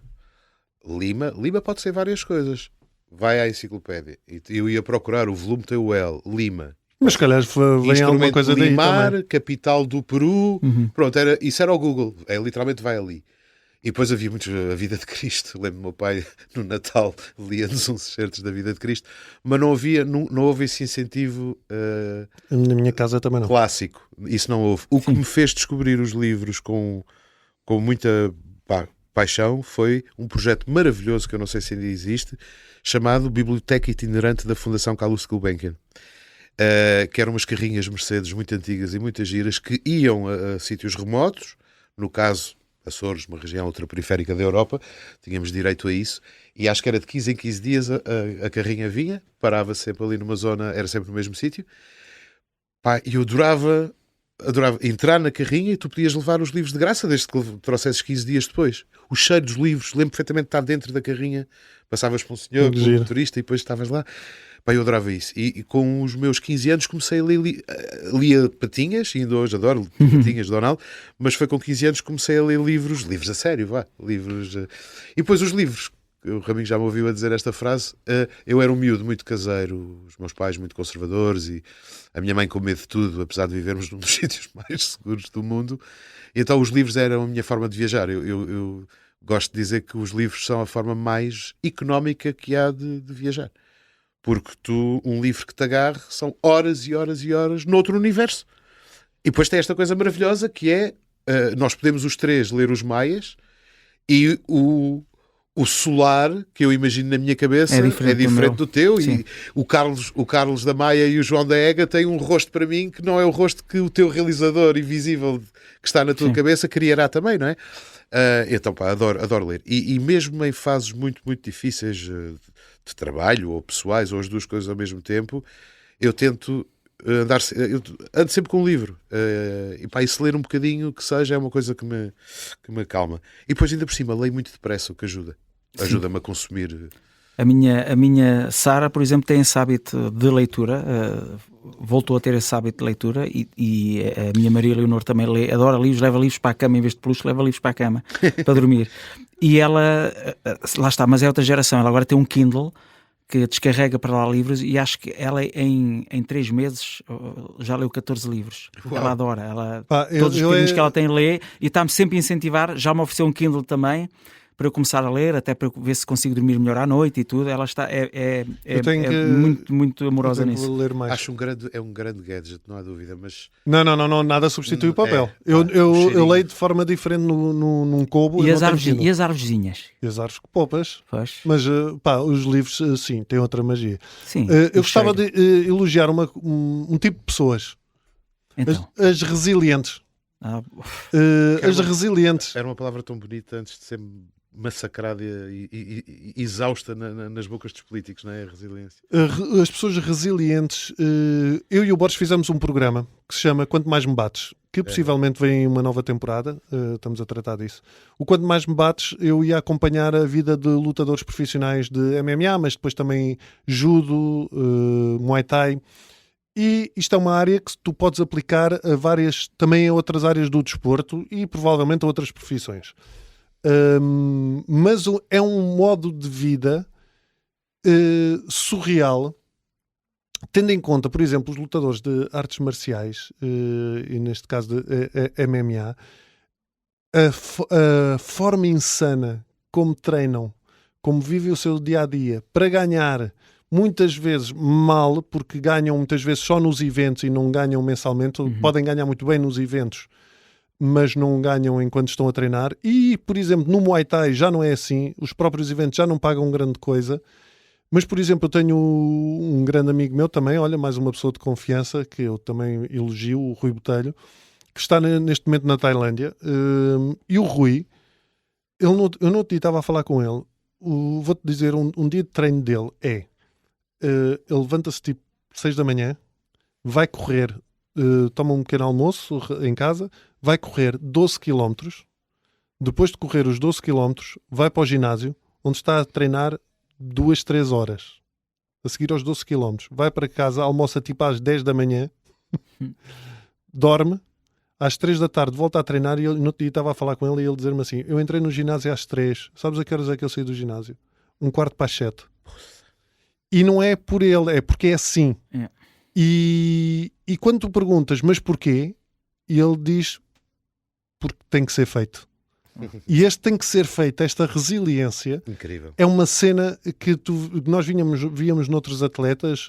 Lima pode ser várias coisas. Vai à enciclopédia. E eu ia procurar o volume TUL, Lima. Mas se calhar vem alguma coisa daí Limar, também. capital do Peru. Pronto, isso era o Google. Literalmente vai ali. E depois havia muitos a Vida de Cristo. Lembro do meu pai no Natal lia-nos uns certos da Vida de Cristo, mas não houve esse incentivo Na minha casa também não. clássico. Isso não houve. O que me fez descobrir os livros com muita paixão foi um projeto maravilhoso que eu não sei se ainda existe, chamado Biblioteca Itinerante da Fundação Calouste Gulbenkian. Que eram umas carrinhas Mercedes muito antigas e muitas giras que iam a sítios remotos, no caso Açores, uma região ultraperiférica da Europa, tínhamos direito a isso, e acho que era de 15 em 15 dias a carrinha vinha, parava sempre ali numa zona, era sempre no mesmo sítio. E eu adorava entrar na carrinha, e tu podias levar os livros de graça desde que trouxesses 15 dias depois. O cheiro dos livros, lembro perfeitamente de estar dentro da carrinha, passavas por um senhor, por um motorista, e depois estavas lá. Eu adorava isso. E com os meus 15 anos comecei a ler, lia Patinhas, e ainda hoje adoro Patinhas de Donald, mas foi com 15 anos que comecei a ler livros a sério, livros. E depois os livros, o Raminho já me ouviu a dizer esta frase, eu era um miúdo muito caseiro, os meus pais muito conservadores, e a minha mãe com medo de tudo, apesar de vivermos num dos sítios mais seguros do mundo. E então os livros eram a minha forma de viajar. Eu gosto de dizer que os livros são a forma mais económica que há de viajar. Porque um livro que te agarre são horas e horas e horas noutro universo. E depois tem esta coisa maravilhosa que é, nós podemos os três ler os Maias, e o solar que eu imagino na minha cabeça é diferente do teu. Sim. E o Carlos da Maia e o João da Ega têm um rosto para mim que não é o rosto que o teu realizador invisível que está na tua cabeça criará também, não é? Então, adoro ler. E mesmo em fases muito, muito difíceis de trabalho ou pessoais, ou as duas coisas ao mesmo tempo, eu tento ando sempre com um livro. E se ler um bocadinho que seja, é uma coisa que me acalma. E depois, ainda por cima, leio muito depressa, o que ajuda-me a consumir. A minha Sara, por exemplo, tem esse hábito de leitura, voltou a ter esse hábito de leitura, e a minha Maria Leonor também adora livros, leva livros para a cama, em vez de peluche, leva livros para a cama, para dormir. E ela, lá está, mas é outra geração. Ela agora tem um Kindle que descarrega para lá livros e acho que ela em 3 meses já leu 14 livros. Ela adora. Todos os bocadinhos que ela tem lê e está-me sempre a incentivar. Já me ofereceu um Kindle também para eu começar a ler, até para ver se consigo dormir melhor à noite e tudo. Ela está muito, muito amorosa nisso. Ler mais. Acho um grande gadget, não há dúvida, mas... Não, nada substitui o papel. Eu leio de forma diferente num cobo. E as arvorezinhas? E as árvores poupas. Pois. Mas, os livros, sim, têm outra magia. Sim, eu gostava de elogiar um tipo de pessoas. Então. As resilientes. As resilientes. Era uma palavra tão bonita antes de ser massacrada e exausta nas bocas dos políticos, não é? A resiliência. As pessoas resilientes. Eu e o Borges fizemos um programa que se chama Quanto Mais Me Bates, que possivelmente vem uma nova temporada. Estamos a tratar disso. O Quanto Mais Me Bates, eu ia acompanhar a vida de lutadores profissionais de MMA, mas depois também judo, muay thai. E isto é uma área que tu podes aplicar também a outras áreas do desporto e provavelmente a outras profissões. Mas é um modo de vida surreal, tendo em conta, por exemplo, os lutadores de artes marciais, e neste caso de MMA, a forma insana como treinam, como vivem o seu dia-a-dia para ganhar, muitas vezes mal, porque ganham muitas vezes só nos eventos e não ganham mensalmente. Podem ganhar muito bem nos eventos, mas não ganham enquanto estão a treinar. E, por exemplo, no Muay Thai já não é assim. Os próprios eventos já não pagam grande coisa. Mas, por exemplo, eu tenho um grande amigo meu também, olha, mais uma pessoa de confiança, que eu também elogio, o Rui Botelho, que está neste momento na Tailândia. E o Rui, eu no outro dia estava a falar com ele, vou-te dizer, um dia de treino dele ele levanta-se tipo 6 da manhã, vai correr, toma um pequeno almoço em casa, vai correr 12 km, depois de correr os 12 km, vai para o ginásio, onde está a treinar 2-3 horas. A seguir aos 12 km, vai para casa, almoça tipo às 10 da manhã, dorme, às 3 da tarde volta a treinar. E no outro dia estava a falar com ele e ele dizer-me assim: eu entrei no ginásio às 3, sabes a que horas é que eu saí do ginásio? 7:15. E não é por ele, é porque é assim. É. E quando tu perguntas, mas porquê? E ele diz, porque tem que ser feito. E este tem que ser feito, esta resiliência. Incrível. É uma cena que nós víamos noutros atletas,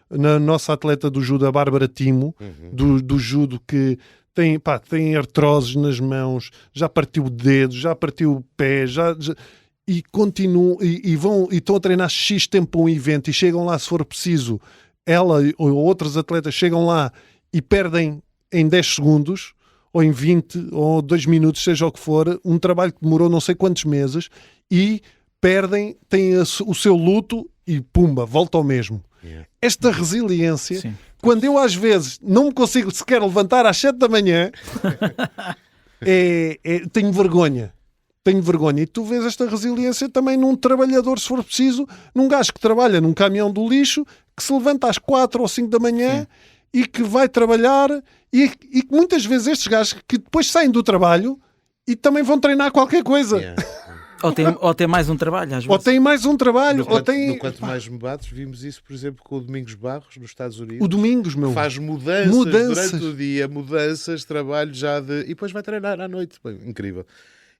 na nossa atleta do judo, a Bárbara Timo, do judo, que tem artroses nas mãos, já partiu o dedo, já partiu o pé, e continuam e estão a treinar X tempo para um evento e chegam lá, se for preciso, ela ou outros atletas chegam lá e perdem em 10 segundos ou em 20 ou 2 minutos, seja o que for, um trabalho que demorou não sei quantos meses, e perdem, têm o seu luto e pumba, volta ao mesmo. Yeah. Esta resiliência, Sim. quando eu às vezes não me consigo sequer levantar às 7 da manhã, tenho vergonha. E tu vês esta resiliência também num trabalhador, se for preciso, num gajo que trabalha num caminhão do lixo, que se levanta às 4 ou 5 da manhã. Sim. E que vai trabalhar, e que muitas vezes estes gajos que depois saem do trabalho e também vão treinar qualquer coisa. Yeah. Ou tem mais um trabalho, às vezes. Ou tem mais um trabalho. No Quanto Mais Me Bates, vimos isso, por exemplo, com o Domingos Barros, nos Estados Unidos. O Domingos, meu. Faz mudanças durante o dia, trabalho já de... E depois vai treinar à noite. Bem, incrível.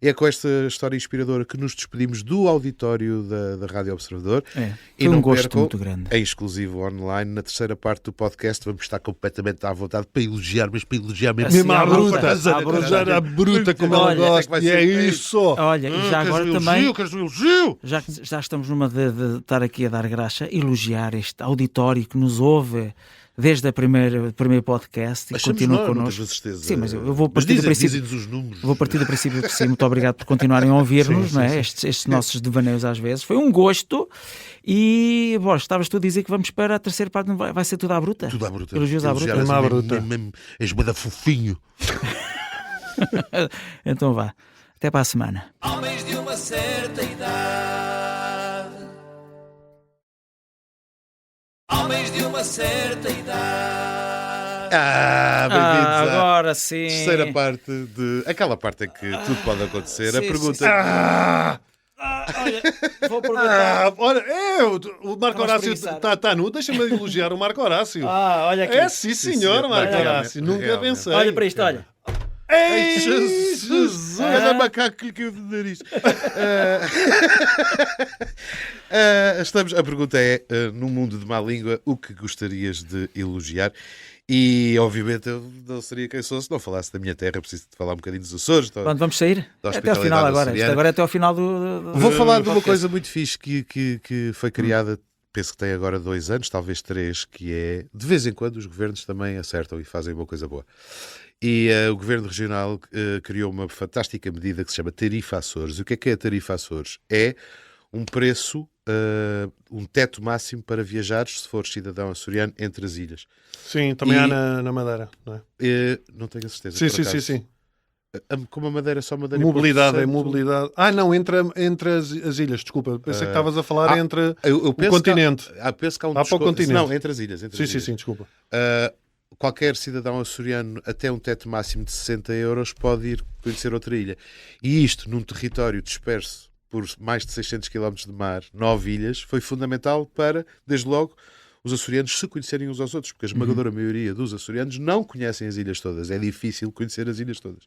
É com esta história inspiradora que nos despedimos do auditório da Rádio Observador. Foi um gosto muito grande. É exclusivo online. Na terceira parte do podcast vamos estar completamente à vontade para elogiar, mas para elogiar mesmo. Mesmo à bruta, como ela gosta. E é isso. Olha, e já agora também, queres um elogio? já estamos numa de estar aqui a dar graxa, elogiar este auditório que nos ouve desde o primeiro podcast e continua connosco. Sim, mas eu vou partir do princípio. Vou partir do princípio que sim. Muito obrigado por continuarem a ouvir-nos, não é? Estes nossos devaneios às vezes. Foi um gosto. E, Borges, estavas tu a dizer que vamos para a terceira parte, vai ser tudo à bruta? Tudo à bruta. Elogios à bruta. És bué da fofinho. Então vá. Até para a semana. Homens de uma certa idade. Homens de uma certa idade. Bem-vindos à agora sim. terceira parte de... Aquela parte em que tudo pode acontecer. A sim, pergunta... sim. Olha, vou perguntar. O Marco Vamos Horácio espreguiçar. está nu. Deixa-me elogiar o Marco Horácio. Olha aqui. É sim, senhor, senhor. Marco Realmente, Horácio. Nunca realmente. pensei. Olha para isto, olha. Ei, Jesus! Cada macaco que lhe caiu do nariz. A pergunta é, num mundo de má língua, o que gostarias de elogiar? E, obviamente, eu não seria quem sou se não falasse da minha terra. Preciso de falar um bocadinho dos Açores. Pronto, vamos sair? Da Até ao final hospitalidade agora. açoriana. Isto agora é até ao final do Vou falar de uma podcast. coisa muito fixe que foi criada, penso que tem agora 2 anos, talvez 3, que é, de vez em quando, os governos também acertam e fazem uma coisa boa. E o Governo Regional criou uma fantástica medida que se chama Tarifa Açores. E o que é a Tarifa Açores? É um preço, um teto máximo para viajares, se fores cidadão açoriano, entre as ilhas. Sim, também E- há na Madeira, não é? Não tenho a certeza. Sim, por acaso. sim. Como a Madeira, só Madeira e Mobilidade, Porto é Santo. mobilidade. não, entre as ilhas, desculpa. Pensei que estavas a falar entre Eu o penso continente. penso que há um Para o desconto. continente. Não, entre as ilhas. Entre Sim, as sim, ilhas. sim, desculpa. Qualquer cidadão açoriano até um teto máximo de 60 euros pode ir conhecer outra ilha. E isto, num território disperso por mais de 600 km de mar, 9 ilhas, foi fundamental para, desde logo, os açorianos se conhecerem uns aos outros, porque a esmagadora maioria dos açorianos não conhecem as ilhas todas. É difícil conhecer as ilhas todas.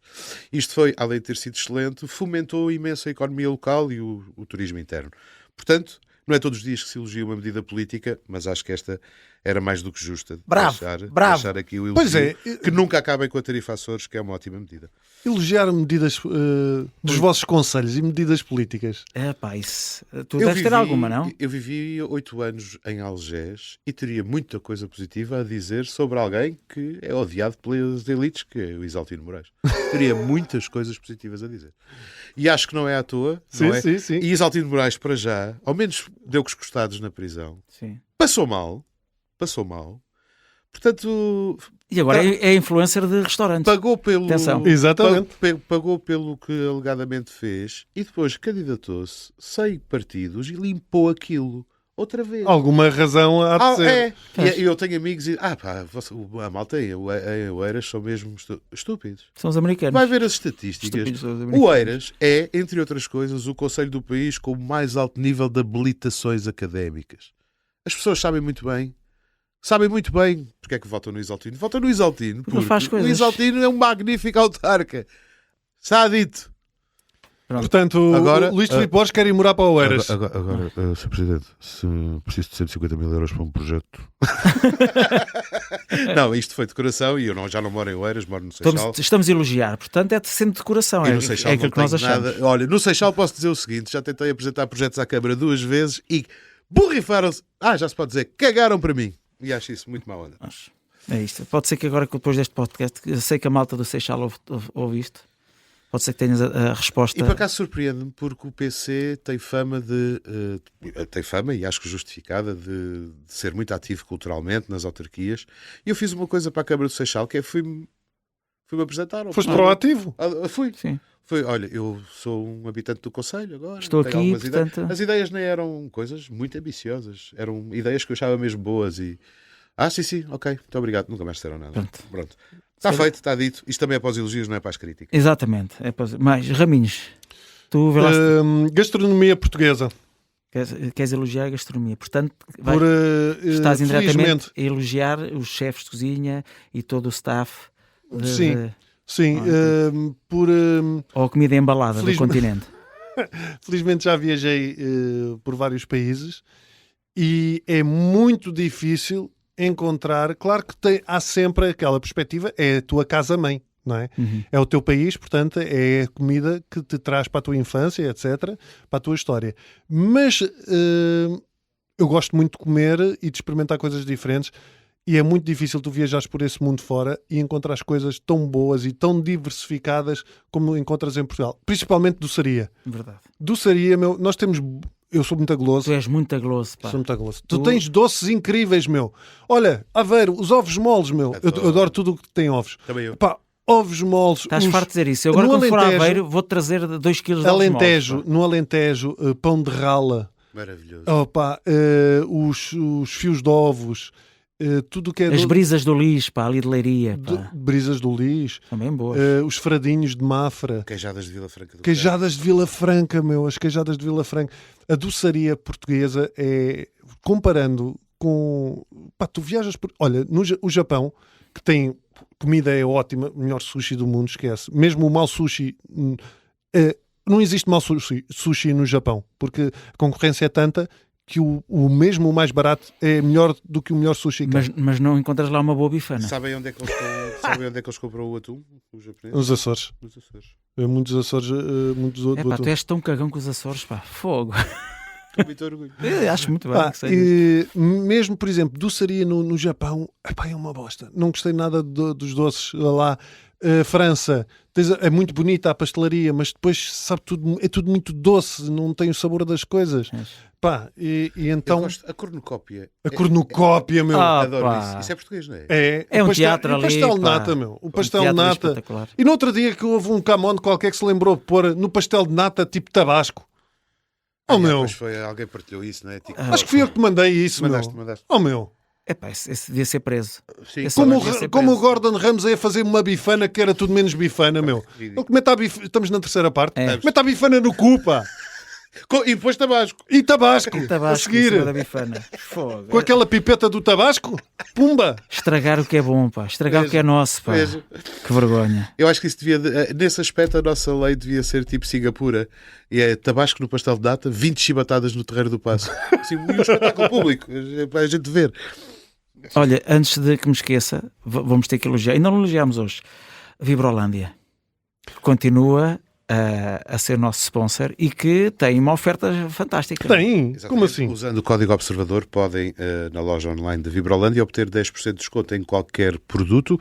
Isto foi, além de ter sido excelente, fomentou imenso a economia local e o turismo interno. Portanto, não é todos os dias que se elogia uma medida política, mas acho que esta era mais do que justa. De Bravo, bravo. deixar aqui o elogio, Pois é. que nunca acabem com a Tarifa Açores, que é uma ótima medida. Elogiar medidas dos vossos conselhos e medidas políticas. Isso. Tu deves ter alguma, não? Eu vivi 8 anos em Algés e teria muita coisa positiva a dizer sobre alguém que é odiado pelas elites, que é o Isaltino Moraes. Teria muitas coisas positivas a dizer. E acho que não é à toa. Sim, não é? sim, sim. E Isaltino Moraes, para já, ao menos deu com os costados na prisão. Sim. Passou mal. Portanto, E agora é influencer de restaurantes. pagou pelo... Atenção. Exatamente. Pagou pelo que alegadamente fez e depois candidatou-se sem partidos e limpou aquilo outra vez. Alguma razão há de ser. E eu tenho amigos e... a malta em Oeiras são mesmo estúpidos. São os americanos. Vai ver as estatísticas. Estúpidos são os americanos. O Oeiras é, entre outras coisas, o concelho do país com o mais alto nível de habilitações académicas. As pessoas sabem muito bem porque é que votam no Isaltino. Votam no Isaltino Porque faz porque o coisas. Isaltino é um magnífico autarca. Está dito. Portanto, Agora- o Luís Filipe Borges quer ir morar para Oeiras. Agora, Sr. Presidente, se preciso de 150 mil euros para um projeto... Não, isto foi decoração e eu já não moro em Oeiras, moro no Seixal. Estamos a elogiar, portanto é sempre decoração. E É no Seixal aquilo não que nós tenho achamos. nada. Olha, no Seixal posso dizer o seguinte: já tentei apresentar projetos à Câmara 2 vezes e borrifaram-se. Já se pode dizer, cagaram para mim. E acho isso muito má onda. Mas é isto. Pode ser que agora, depois deste podcast, eu sei que a malta do Seixal ouve isto. Pode ser que tenhas a resposta. E por acaso surpreende-me porque o PC tem fama tem fama, e acho que justificada, de ser muito ativo culturalmente nas autarquias. E eu fiz uma coisa para a Câmara do Seixal, que é fui-me apresentar. Foste proativo. Fui. Sim. Olha, eu sou um habitante do Conselho agora. Estou tenho aqui, algumas portanto- ideias. As ideias nem eram coisas muito ambiciosas. Eram ideias que eu achava mesmo boas e... sim, ok, muito obrigado. Nunca mais disseram nada. Pronto. Está feito, está dito. Isto também é para os elogios, não é para as críticas. Exatamente. Mais Raminhos, tu vê lá se Gastronomia portuguesa. queres elogiar a gastronomia. Portanto, Por, estás indiretamente felizmente, a elogiar os chefes de cozinha e todo o staff. Sim. sim, por... Ou a comida embalada do Felizmente. continente. Felizmente já viajei por vários países e é muito difícil encontrar. Claro que há sempre aquela perspectiva, é a tua casa-mãe, não é? Uhum. É o teu país, portanto, é a comida que te traz para a tua infância, etc., para a tua história. Mas eu gosto muito de comer e de experimentar coisas diferentes. E é muito difícil tu viajares por esse mundo fora e encontrares coisas tão boas e tão diversificadas como encontras em Portugal. Principalmente doçaria. Verdade. Doçaria, nós temos... Eu sou muito goloso. Tu és muito goloso, pá. Sou muito goloso. Tu tens doces incríveis, meu. Olha, Aveiro, os ovos moles, meu. Eu adoro tudo o que tem ovos. Também eu. Pá, ovos moles. Estás farto de dizer isso. Eu agora, No quando for a Alentejo- Aveiro, vou-te trazer 2 kg de ovos Alentejo, moles, pá. no Alentejo, pão de rala. Maravilhoso. Os fios de ovos. tudo o que é As brisas do Lis, pá, ali de Leiria, pá. brisas do Lis, Também boas. os fradinhos de Mafra, Queijadas de Vila Franca do queijadas de Vila Franca, as queijadas de Vila Franca. A doçaria portuguesa é, comparando com... Pá, tu viajas por... Olha, o Japão, que tem comida é ótima, o melhor sushi do mundo, esquece. Mesmo o mau sushi... não existe mau sushi no Japão, porque a concorrência é tanta que o mesmo o mais barato é melhor do que o melhor sushi. Mas não encontras lá uma boa bifana. Sabem onde é que eles compram o atum? Os japoneses? Os Açores. Os Açores. Muitos Açores, do Pá, atum. tu és tão cagão com os Açores, pá. Fogo. Com muito orgulho. Eu acho muito bem Pá, que seja. mesmo, por exemplo, doçaria no Japão, epá, é uma bosta. Não gostei nada dos doces lá. França, é muito bonita a pastelaria, mas depois sabe tudo, é tudo muito doce, não tem o sabor das coisas. Pá, e então Eu gosto, a cornucópia. a cornucópia, meu. Adoro pá. isso. Isso é português, não é? É um pastel, teatro ali, o pastel de pá. nata, meu. O pastel de teatro nata. espetacular. E no outro dia que houve um camões qualquer que se lembrou de pôr no pastel de nata tipo tabasco. Meu. Pois foi, alguém partilhou isso, não é? Acho que fui eu que te mandei isso, Mandaste. meu. Meu. Epá, esse devia ser preso. Sim. Esse Como, devia ser como o preso. Gordon Ramsay a fazer uma bifana que era tudo menos bifana, meu. ridículo. Ele mete a estamos na terceira parte. É. Mete a bifana no cu, pá. E depois Tabasco. E tabasco. A Tabasco em seguir. cima da bifana. Fogo. Com aquela pipeta do tabasco. Pumba. Estragar o que é bom, pá. Estragar o que é nosso, pá. Veja. Que vergonha. Eu acho que isso devia, nesse aspecto, a nossa lei devia ser tipo Singapura. E é Tabasco no pastel de nata, 20 chibatadas no Terreiro do Paço. Assim, e um espetáculo público, para a gente ver. Olha, antes de que me esqueça, vamos ter que elogiar. E não elogiámos hoje. Vibrolândia. Continua a ser nosso sponsor e que tem uma oferta fantástica. Tem. Exatamente. Como assim? Usando o código Observador, podem, na loja online da Vibrolândia, obter 10% de desconto em qualquer produto,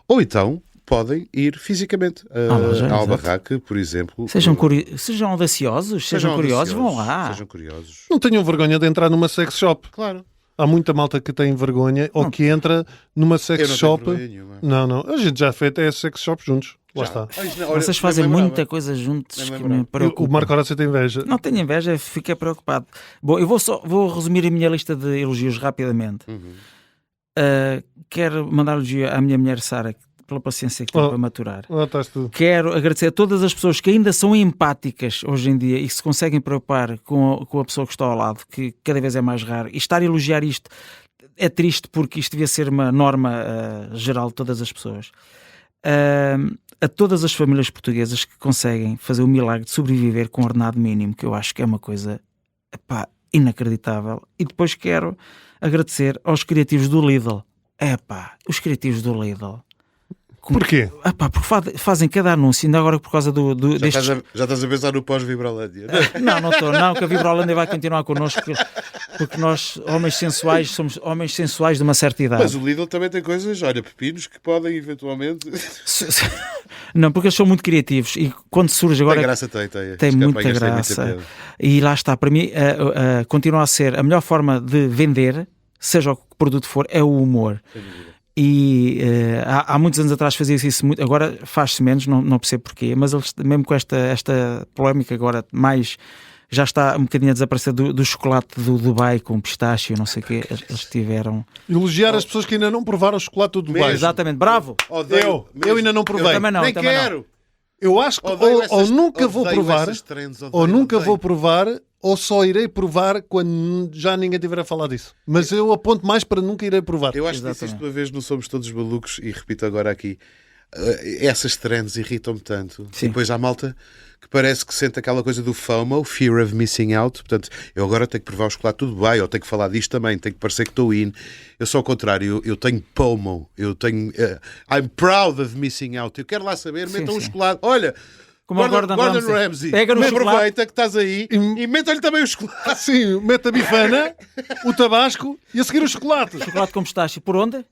ou então podem ir fisicamente loja, ao exato. barraque, por exemplo. Sejam audaciosos, sejam curiosos, vão lá. Sejam curiosos. Não tenham vergonha de entrar numa sex shop. Claro. Há muita malta que tem vergonha ou que entra numa sex Eu não shop. tenho vergonha nenhuma. Não. A gente já fez até sex shop juntos. Lá Já. está. Isto não- olha, Vocês nem fazem lembrava. muita coisa juntos Nem que lembrava. me O preocupa. Marco Horácio tem inveja. Não tenho inveja, fiquei preocupado. Bom, eu vou resumir a minha lista de elogios rapidamente. Uhum. Quero mandar elogio à minha mulher Sara pela paciência que tem para maturar. Lá estás tu. Quero agradecer a todas as pessoas que ainda são empáticas hoje em dia e que se conseguem preocupar com a pessoa que está ao lado, que cada vez é mais raro. E estar a elogiar isto é triste porque isto devia ser uma norma geral de todas as pessoas. A todas as famílias portuguesas que conseguem fazer o milagre de sobreviver com ordenado mínimo, que eu acho que é uma coisa inacreditável. E depois quero agradecer aos criativos do Lidl. Os criativos do Lidl. Porquê? Porque fazem cada anúncio, ainda agora por causa destes... Já estás a pensar no pós-Vibrolândia. Não estou, não, que a Vibrolândia vai continuar connosco, porque nós, homens sensuais, somos homens sensuais de uma certa idade. Mas o Lidl também tem coisas, olha, pepinos que podem eventualmente. Não, porque eles são muito criativos e quando surge agora. Tem graça, tem. Tem As muita campanhas têm graça. piada. E lá está, para mim, continua a ser a melhor forma de vender, seja o que produto for, é o humor. E há muitos anos atrás fazia-se isso muito, agora faz-se menos, não percebo porquê, mas eles, mesmo com esta polémica agora, mais já está um bocadinho a desaparecer do chocolate do Dubai com pistácio, não sei o quê, eles tiveram. Elogiar as pessoas que ainda não provaram o chocolate do Dubai. Mesmo. Exatamente, bravo! Odeio, Eu ainda não provei. Também não, Nem também não. quero. Eu acho que ou nunca vou provar, ou nunca vou provar, ou só irei provar quando já ninguém tiver a falar disso. Mas eu aponto mais para nunca irei provar. Eu acho que disse isto uma vez, não somos todos malucos, e repito agora aqui, essas trends irritam-me tanto. Sim. E depois há malta que parece que sente aquela coisa do FOMO, Fear of Missing Out. Portanto, eu agora tenho que provar o chocolate, tudo bem, ou tenho que falar disto também, tenho que parecer que estou in. Eu sou ao contrário, eu tenho POMO, eu tenho I'm proud of missing out. Eu quero lá saber, Sim, metam um sim. chocolate. Olha, Como o Gordon Ramsay, Pega no chocolate. aproveita que estás aí e meta-lhe também o chocolate. Sim, mete a bifana, o tabasco e a seguir o chocolate. Chocolate com pistácio, por onde?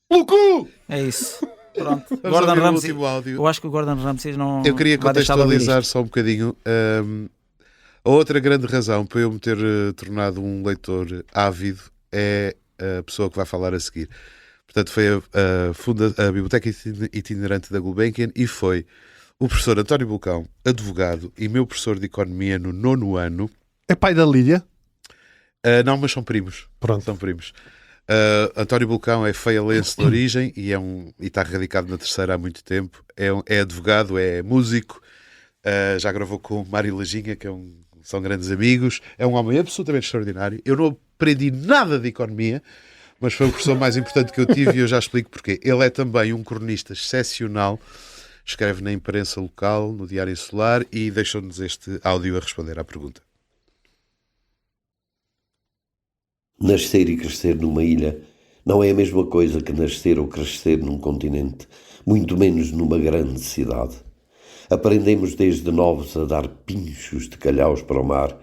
Pelo cu! É isso. Pronto. Vamos Gordon ouvir o Ramsay. último áudio. Eu acho que o Gordon Ramsay não Eu queria vai deixar de ouvir contextualizar isto. só um bocadinho. A outra grande razão para eu me ter tornado um leitor ávido é a pessoa que vai falar a seguir. Portanto, foi a Biblioteca Itinerante da Gulbenkian e foi o professor António Bulcão, advogado e meu professor de Economia no 9º ano. É pai da Lídia? Não, mas são primos. Pronto. São primos. António Bulcão é feialense de origem e está radicado na Terceira há muito tempo. É advogado, é músico, já gravou com Mário Lajinha, são grandes amigos. É um homem absolutamente extraordinário. Eu não aprendi nada de economia, mas foi o professor mais importante que eu tive e eu já explico porquê. Ele é também um cronista excepcional, escreve na imprensa local, no Diário Insular, e deixou-nos este áudio a responder à pergunta. Nascer e crescer numa ilha não é a mesma coisa que nascer ou crescer num continente, muito menos numa grande cidade. Aprendemos desde novos a dar pinchos de calhaus para o mar.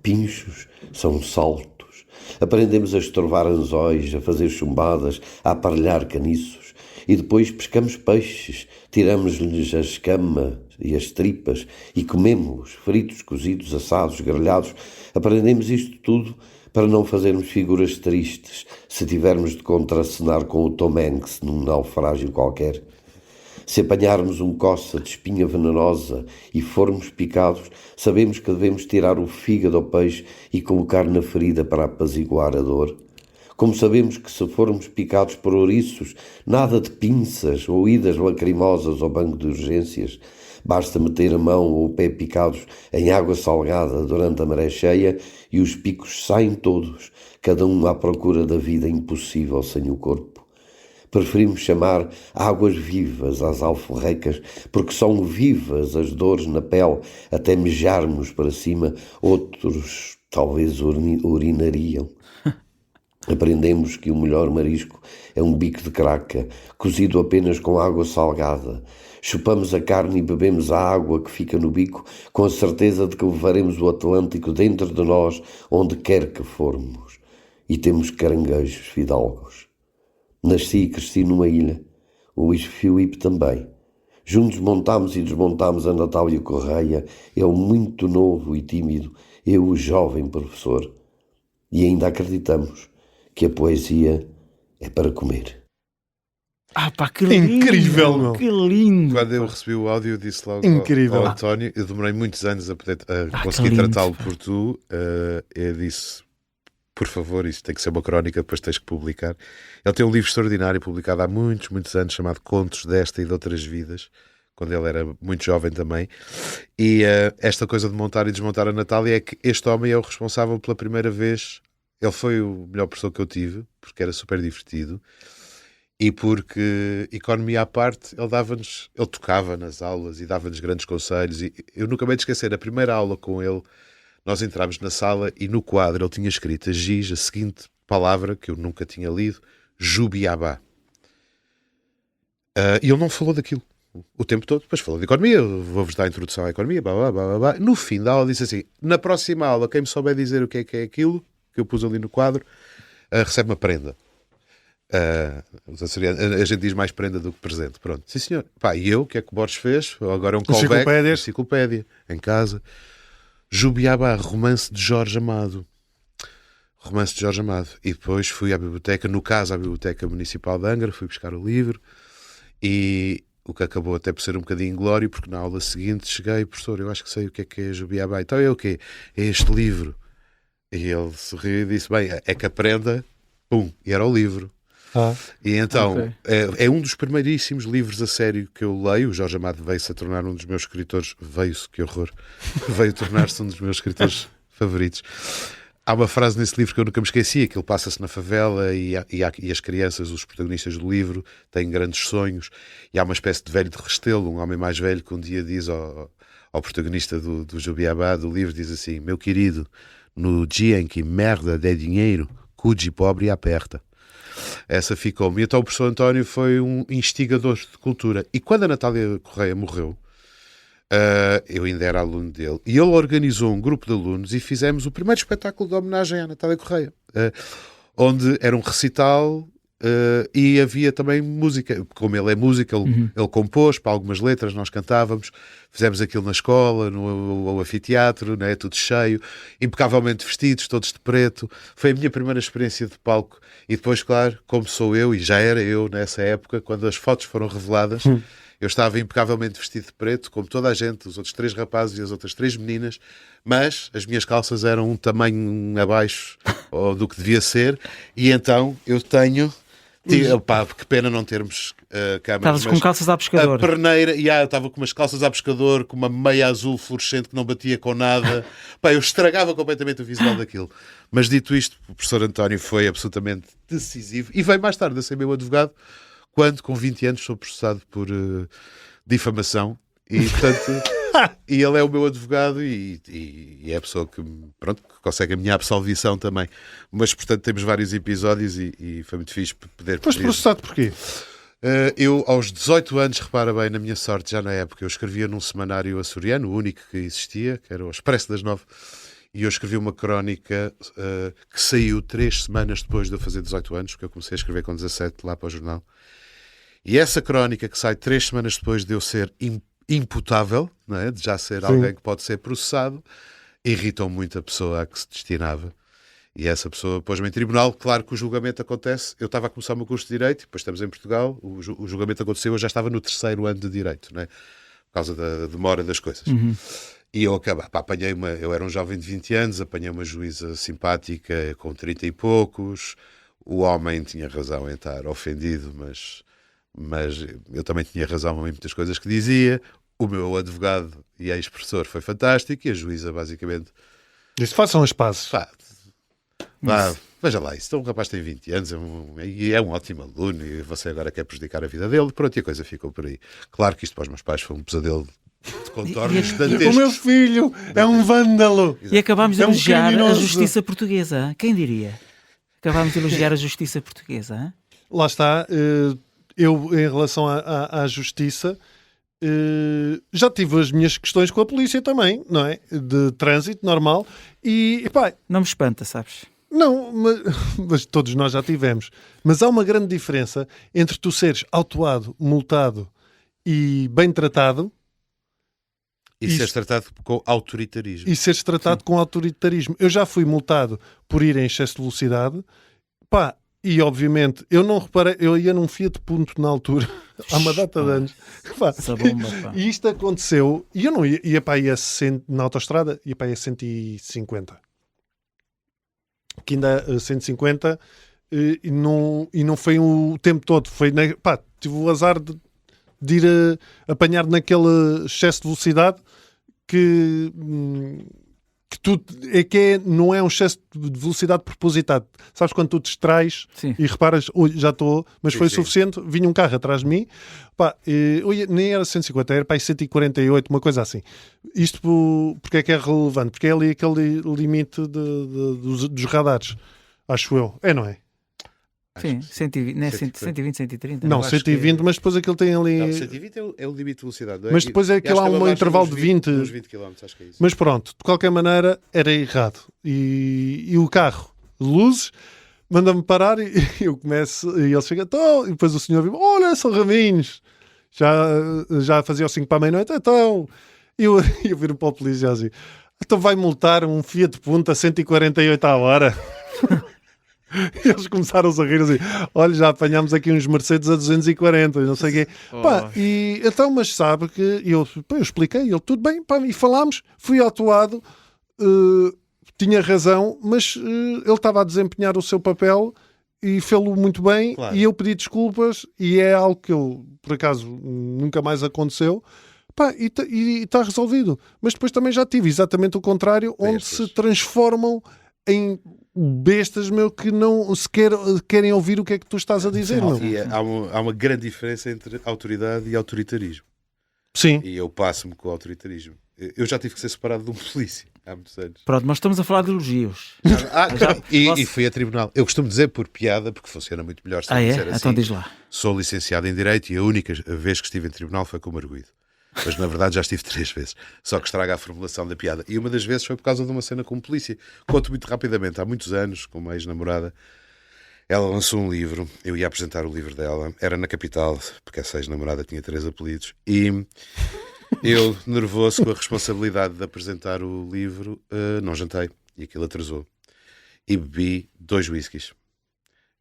Pinchos são saltos. Aprendemos a estorvar anzóis, a fazer chumbadas, a aparelhar caniços. E depois pescamos peixes, tiramos-lhes a escama e as tripas e comemos-los, fritos, cozidos, assados, grelhados. Aprendemos isto tudo para não fazermos figuras tristes se tivermos de contracenar com o Tom Hanks num naufrágio qualquer. Se apanharmos um coça de espinha venenosa e formos picados, sabemos que devemos tirar o fígado ao peixe e colocar na ferida para apaziguar a dor. Como sabemos que se formos picados por ouriços, nada de pinças ou idas lacrimosas ao banco de urgências. Basta meter a mão ou o pé picados em água salgada durante a maré cheia e os picos saem todos, cada um à procura da vida impossível sem o corpo. Preferimos chamar águas vivas às alforrecas, porque são vivas as dores na pele até mejarmos para cima, outros talvez urinariam. Aprendemos que o melhor marisco é um bico de craca, cozido apenas com água salgada. Chupamos a carne e bebemos a água que fica no bico, com a certeza de que levaremos o Atlântico dentro de nós, onde quer que formos. E temos caranguejos fidalgos. Nasci e cresci numa ilha, o Luís Filipe também. Juntos montámos e desmontámos a Natália Correia, ele muito novo e tímido, eu o jovem professor. E ainda acreditamos que a poesia é para comer. Ah pá, que lindo! Incrível, meu. Que lindo! Quando eu recebi o áudio, eu disse logo Incrível. ao António, eu demorei muitos anos a poder que conseguir lindo. tratá-lo por tu. Eu disse, por favor, isto tem que ser uma crónica, depois tens que publicar. Ele tem um livro extraordinário publicado há muitos, muitos anos, chamado Contos desta e de Outras Vidas, quando ele era muito jovem também. E esta coisa de montar e desmontar a Natália é que este homem é o responsável pela primeira vez. Ele foi o melhor professor que eu tive, porque era super divertido. E porque, economia à parte, ele tocava nas aulas e dava-nos grandes conselhos. E eu nunca me hei de esquecer, a primeira aula com ele, nós entramos na sala e no quadro ele tinha escrito a seguinte palavra, que eu nunca tinha lido, Jubiabá. E ele não falou daquilo o tempo todo, depois falou de economia, vou-vos dar a introdução à economia, blá, blá, blá, blá. No fim da aula disse assim, na próxima aula, quem me souber dizer o que é aquilo, que eu pus ali no quadro, recebe uma prenda. A gente diz mais prenda do que presente. Pronto, sim senhor. Pá, e eu, o que é que o Borges fez? Agora é um callback, enciclopédia em casa. Jubiabá, romance de Jorge Amado. Romance de Jorge Amado. E depois fui à biblioteca, no caso à Biblioteca Municipal de Angra, fui buscar o livro e o que acabou até por ser um bocadinho inglório, porque na aula seguinte cheguei, professor, eu acho que sei o que é Jubiabá. Então é o quê? É este livro. E ele sorriu e disse, bem, é que a prenda, pum, e era o livro. E então, ok. é um dos primeiríssimos livros a sério que eu leio. O Jorge Amado veio-se a tornar um dos meus escritores, veio-se, que horror, veio tornar-se um dos meus escritores favoritos. Há uma frase nesse livro que eu nunca me esqueci, que ele passa-se na favela e as crianças, os protagonistas do livro, têm grandes sonhos, e há uma espécie de velho de Restelo, um homem mais velho, que um dia diz ao protagonista do Jubiabá, do livro, diz assim, meu querido, no dia em que merda der dinheiro, cuide pobre aperta. Essa ficou-me. Então o professor António foi um instigador de cultura. E quando a Natália Correia morreu, eu ainda era aluno dele, e ele organizou um grupo de alunos e fizemos o primeiro espetáculo de homenagem à Natália Correia, onde era um recital e havia também música. Como ele é músico, ele compôs para algumas letras, nós cantávamos, fizemos aquilo na escola, no anfiteatro, né, tudo cheio, impecavelmente vestidos, todos de preto. Foi a minha primeira experiência de palco. E depois, claro, como sou eu, e já era eu nessa época, quando as fotos foram reveladas, Eu estava impecavelmente vestido de preto, como toda a gente, os outros 3 rapazes e as outras 3 meninas, mas as minhas calças eram um tamanho abaixo do que devia ser, e então eu tenho... Pá, que pena não termos câmeras. Estavas com calças à pescador. A perneira, eu estava com umas calças à pescador, com uma meia azul fluorescente que não batia com nada. Pá, eu estragava completamente o visual daquilo. Mas dito isto, o professor António foi absolutamente decisivo e veio mais tarde a ser meu advogado, quando com 20 anos sou processado por difamação e, portanto... E ele é o meu advogado e é a pessoa que, pronto, que consegue a minha absolvição também. Mas, portanto, temos vários episódios e foi muito fixe poder... Foste processado porquê? Eu, aos 18 anos, repara bem, na minha sorte, já na época, eu escrevia num semanário açoriano, o único que existia, que era o Expresso das 9, e eu escrevi uma crónica que saiu 3 semanas depois de eu fazer 18 anos, porque eu comecei a escrever com 17 lá para o jornal. E essa crónica que sai 3 semanas depois de eu ser imputável, não é? De já ser alguém que pode ser processado, irritam muito a pessoa a que se destinava. E essa pessoa pôs-me em tribunal. Claro que o julgamento acontece. Eu estava a começar o meu curso de Direito, depois estamos em Portugal, o julgamento aconteceu, eu já estava no 3º ano de Direito, não é? Por causa da demora das coisas. E eu apanhei eu era um jovem de 20 anos, apanhei uma juíza simpática com 30 e poucos. O homem tinha razão em estar ofendido, mas eu também tinha razão em muitas coisas que dizia. O meu advogado e ex-professor foi fantástico e a juíza, basicamente... Isso, façam as pazes. Veja lá, isso. Então, um rapaz tem 20 anos e é um ótimo aluno e você agora quer prejudicar a vida dele. Pronto, e a coisa ficou por aí. Claro que isto para os meus pais foi um pesadelo de contornos dantescos. O meu filho é um vândalo. E acabámos de É um elogiar a criminoso. justiça portuguesa. Quem diria? Acabámos de elogiar a justiça portuguesa. Hein? Lá está. Eu, em relação à justiça, já tive as minhas questões com a polícia também, não é? De trânsito normal. E, pá, Não me espanta, sabes? não, mas todos nós já tivemos. Mas há uma grande diferença entre tu seres autuado, multado e bem tratado E seres tratado com autoritarismo. e seres tratado com autoritarismo. Eu já fui multado por ir em excesso de velocidade. Pá, e obviamente, eu não reparei, eu ia num Fiat Punto na altura, há uma data de anos. Pá, Essa bomba, pá. e isto aconteceu, e eu não ia para aí na autoestrada, ia para aí a 150. Que ainda 150 e não foi o tempo todo. Foi pá, tive o azar de ir apanhar naquele excesso de velocidade que não é um excesso de velocidade propositado. Sabes quando tu te distrais e reparas, já estou, mas foi suficiente, vinha um carro atrás de mim, pá, nem era 150, era para 148, uma coisa assim. Isto porque é que é relevante? Porque é ali aquele limite dos radares, acho eu. É, não é? Sim, 120, não é 120, 130. Não, 120, mas depois aquilo tem ali... Não, 120 é o limite de velocidade, não é? Mas depois é aquilo há um intervalo de 20. Uns 20 km, acho que é isso. Mas pronto, de qualquer maneira era errado. E o carro, luzes, manda-me parar e eu começo, e ele chega, então, e depois o senhor viu, olha, são Raminhos, já fazia o 5 para a meia-noite, então, e eu viro para o polícia assim, então vai multar um Fiat Punto a 148 à hora. Eles começaram a rir assim, olha, já apanhámos aqui uns Mercedes a 240, não sei o quê. Pá, e então, mas sabe que eu expliquei, ele, tudo bem, pá, e falámos, fui autuado, tinha razão, mas ele estava a desempenhar o seu papel e fê-lo muito bem, claro. E eu pedi desculpas e é algo que eu, por acaso, nunca mais aconteceu. Pá, e está resolvido. Mas depois também já tive exatamente o contrário, onde se transformam em bestas, meu, que não sequer querem ouvir o que é que tu estás a dizer. Não. E há uma grande diferença entre autoridade e autoritarismo. Sim. E eu passo-me com o autoritarismo. Eu já tive que ser separado de um polícia há muitos anos. Pronto, mas estamos a falar de elogios. E fui a tribunal. Eu costumo dizer por piada, porque funciona muito melhor se dizer assim. Então diz lá. Sou licenciado em Direito e a única vez que estive em tribunal foi como arguido. Mas na verdade já estive 3 vezes. Só que estraga a formulação da piada. E uma das vezes foi por causa de uma cena com polícia. Conto muito rapidamente. Há muitos anos, com uma ex-namorada, ela lançou um livro. Eu ia apresentar o livro dela. Era na Capital, porque essa ex-namorada tinha 3 apelidos. E eu, nervoso com a responsabilidade de apresentar o livro, não jantei. E aquilo atrasou. E bebi 2 whiskies.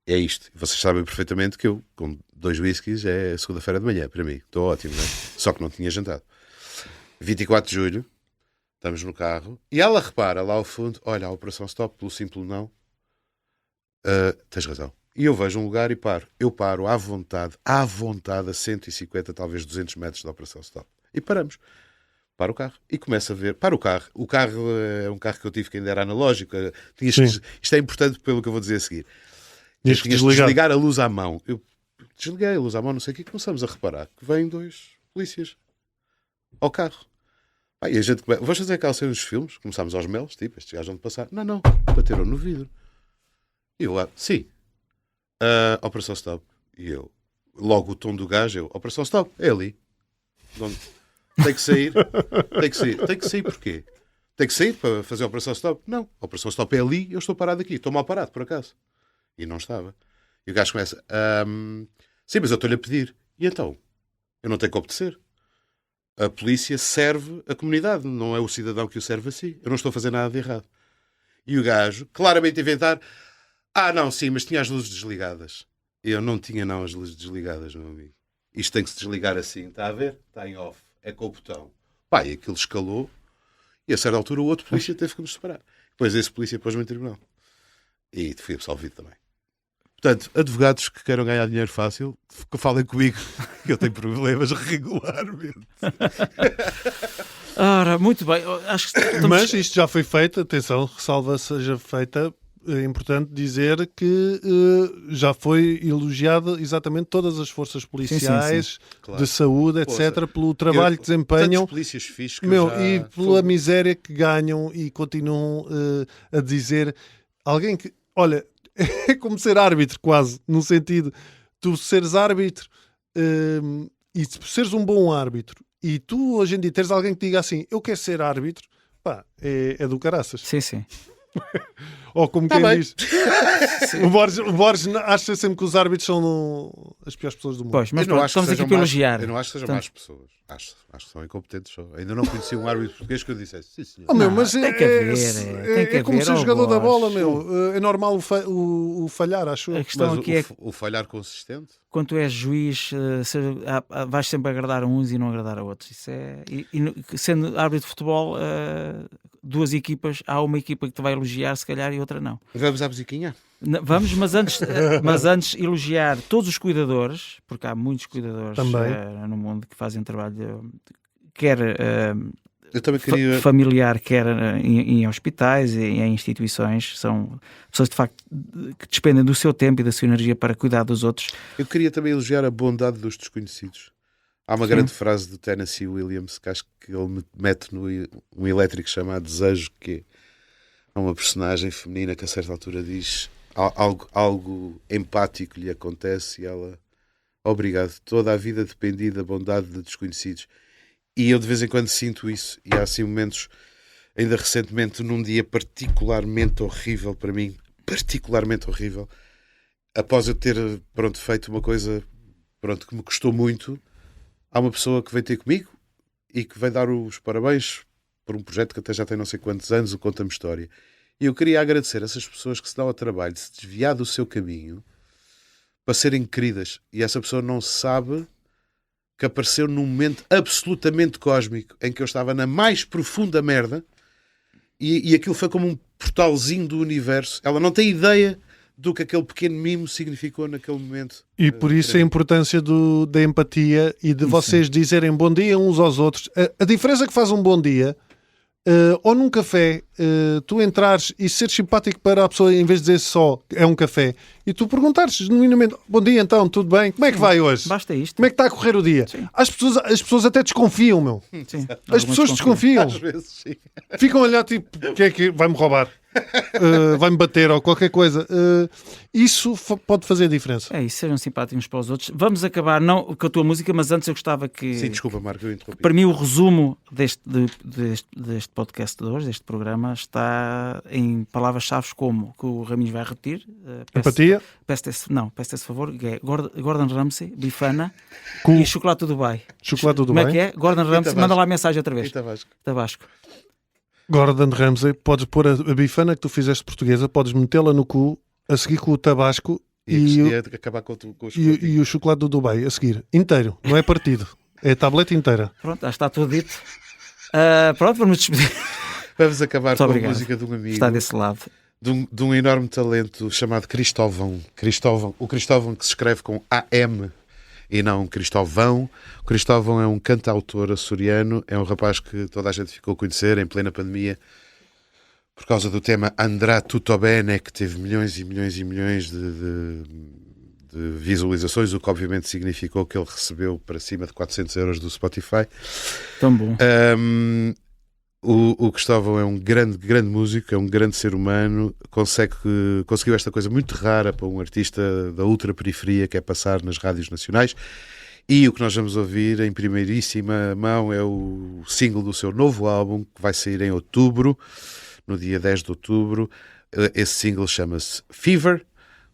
é isto. Vocês sabem perfeitamente que eu, com 2 whiskies, é segunda-feira de manhã para mim. Estou ótimo, não é? Só que não tinha jantado. 24 de julho, estamos no carro e ela repara lá ao fundo, olha, a operação stop, pelo simples não. Tens razão. E eu vejo um lugar e paro. Eu paro à vontade, a 150, talvez 200 metros da operação stop. E paramos. Para o carro. E começo a ver. Para o carro. O carro é um carro que eu tive que ainda era analógico. Isto é importante pelo que eu vou dizer a seguir. Tinhas que desligar a luz à mão. Eu desliguei a luz à mão, não sei o que. Começamos a reparar que vêm 2 polícias ao carro. E a gente começa. Vais fazer aquela cena dos filmes? Começámos aos melos, tipo, estes gajos vão passar. Não. Bateram no vidro. E eu lá, sim. Operação Stop. E eu, logo o tom do gajo, Operação Stop, é ali. Tem que sair. Tem que sair porquê? Tem que sair para fazer a Operação Stop? Não. A Operação Stop é ali, eu estou parado aqui. Estou mal parado, por acaso. E não estava. E o gajo começa, sim, mas eu estou-lhe a pedir. E então? Eu não tenho que obedecer. A polícia serve a comunidade, não é o cidadão que o serve a si. Eu não estou a fazer nada de errado. E o gajo, claramente inventar, não, sim, mas tinha as luzes desligadas. Eu não tinha não as luzes desligadas, meu amigo. Isto tem que se desligar assim, está a ver? Está em off, é com o botão. E aquilo escalou e a certa altura o outro polícia teve que nos separar. Depois esse polícia pôs-me em tribunal. E fui absolvido também. Portanto, advogados que queiram ganhar dinheiro fácil, que falem comigo, que eu tenho problemas regularmente. Ora, muito bem. Acho que Mas isto já foi feito, atenção, ressalva seja feita. É importante dizer que já foi elogiada exatamente todas as forças policiais, sim. Claro. De saúde, etc., pelo trabalho que desempenham polícias fixos que e pela miséria que ganham e continuam a dizer. Alguém que, olha, é como ser árbitro quase, no sentido, tu seres árbitro e seres um bom árbitro e tu hoje em dia teres alguém que diga assim, eu quero ser árbitro, é do caraças. Sim. Ou como quem diz. O Borges acha sempre que os árbitros são as piores pessoas do mundo. Pois, mas estamos aqui para elogiar. Eu não acho que sejam más pessoas. Acho que são incompetentes só. Ainda não conheci um árbitro português que eu dissesse sim, senhor. Mas tem que haver. É como ser jogador da bola, meu. É normal o falhar, acho eu. A questão Mas aqui o falhar consistente? Quando tu és juiz, vais sempre agradar a uns e não agradar a outros. Isso é... E sendo árbitro de futebol, 2 equipas, há uma equipa que te vai elogiar, se calhar, e outra não. Vamos à musiquinha? Vamos, mas antes elogiar todos os cuidadores, porque há muitos cuidadores no mundo que fazem trabalho, quer eu também queria... familiar, quer em hospitais e em instituições. São pessoas, de facto, que despendem do seu tempo e da sua energia para cuidar dos outros. Eu queria também elogiar a bondade dos desconhecidos. Há uma grande frase do Tennessee Williams que acho que ele mete um elétrico chamado Desejo, que é uma personagem feminina que a certa altura diz algo empático lhe acontece e ela, obrigado, toda a vida dependia da bondade de desconhecidos. E eu de vez em quando sinto isso, e há assim momentos, ainda recentemente, num dia particularmente horrível para mim, particularmente horrível, após eu ter feito uma coisa que me custou muito, há uma pessoa que vem ter comigo e que vem dar os parabéns por um projeto que até já tem não sei quantos anos, o Conta-me História. E eu queria agradecer a essas pessoas que se dão ao trabalho de se desviar do seu caminho para serem queridas. E essa pessoa não sabe que apareceu num momento absolutamente cósmico em que eu estava na mais profunda merda e aquilo foi como um portalzinho do universo. Ela não tem ideia do que aquele pequeno mimo significou naquele momento. E por isso a importância da empatia e de vocês dizerem bom dia uns aos outros. A diferença que faz um bom dia, ou num café, tu entrares e seres simpático para a pessoa, em vez de dizer só é um café, e tu perguntares genuinamente, bom dia então, tudo bem? Como é que vai hoje? Basta isto. Como é que está a correr o dia? As pessoas até desconfiam, meu. Sim. As pessoas desconfiam. Às vezes, sim. Ficam a olhar tipo, o que é que vai-me roubar? Vai-me bater ou qualquer coisa. Isso pode fazer diferença. É isso, sejam simpáticos uns para os outros. Vamos acabar não com a tua música, mas antes eu gostava que... Sim, desculpa, Marco, eu interrompi. Para mim o resumo deste podcast de hoje, deste programa, está em palavras-chave como, que o Raminhos vai repetir. Empatia. Peço esse favor, que é Gordon Ramsay, Bifana e Chocolate do Dubai. Chocolate do Como Dubai. é que é? Gordon Ramsay, manda lá a mensagem outra vez. Tabasco. Gordon Ramsay, podes pôr a bifana que tu fizeste portuguesa, podes metê-la no cu, a seguir com o tabasco ia acabar com o chocolate. E o chocolate do Dubai a seguir, inteiro, não é partido, é a tableta inteira. Pronto, já está tudo dito. Pronto, vamos despedir. Vamos acabar Muito com obrigado. a música de um amigo. Está desse lado. De um enorme talento chamado Cristóvão. O Cristóvão que se escreve com AM e não Cristóvão. O Cristóvão é um cantautor açoriano, é um rapaz que toda a gente ficou a conhecer em plena pandemia por causa do tema Andrà Tutto Bene, que teve milhões e milhões e milhões de visualizações, o que obviamente significou que ele recebeu para cima de 400 euros do Spotify. Tão bom. O Cristóvão é um grande músico, é um grande ser humano, conseguiu esta coisa muito rara para um artista da ultra-periferia, que é passar nas rádios nacionais. E o que nós vamos ouvir em primeiríssima mão é o single do seu novo álbum, que vai sair em outubro, no dia 10 de outubro. Esse single chama-se Fever.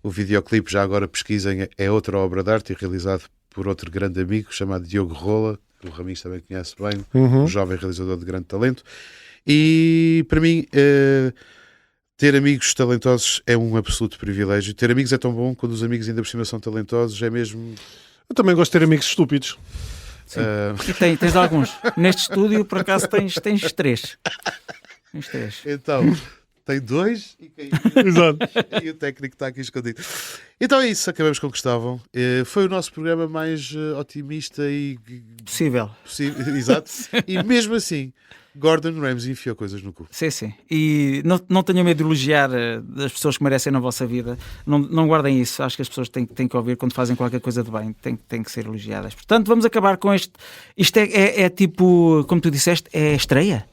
O videoclipe, já agora pesquisem, é outra obra de arte e realizado por outro grande amigo chamado Diogo Rola, que o Raminhos também conhece bem, um jovem realizador de grande talento. E para mim, ter amigos talentosos é um absoluto privilégio. Ter amigos é tão bom, quando os amigos ainda por cima são talentosos, é mesmo... Eu também gosto de ter amigos estúpidos. E tens alguns. Neste estúdio, por acaso, tens três. Tens três. Então, tem dois e caiu. Exato. E o técnico está aqui escondido. Então é isso, acabamos com o Cristóvão. Foi o nosso programa mais otimista e... Possível. Exato. E mesmo assim, Gordon Ramsay enfiou coisas no cu. Sim. E não tenham medo de elogiar as pessoas que merecem na vossa vida. Não guardem isso. Acho que as pessoas têm que ouvir quando fazem qualquer coisa de bem. Têm que ser elogiadas. Portanto, vamos acabar com este. Isto é tipo, como tu disseste, é estreia?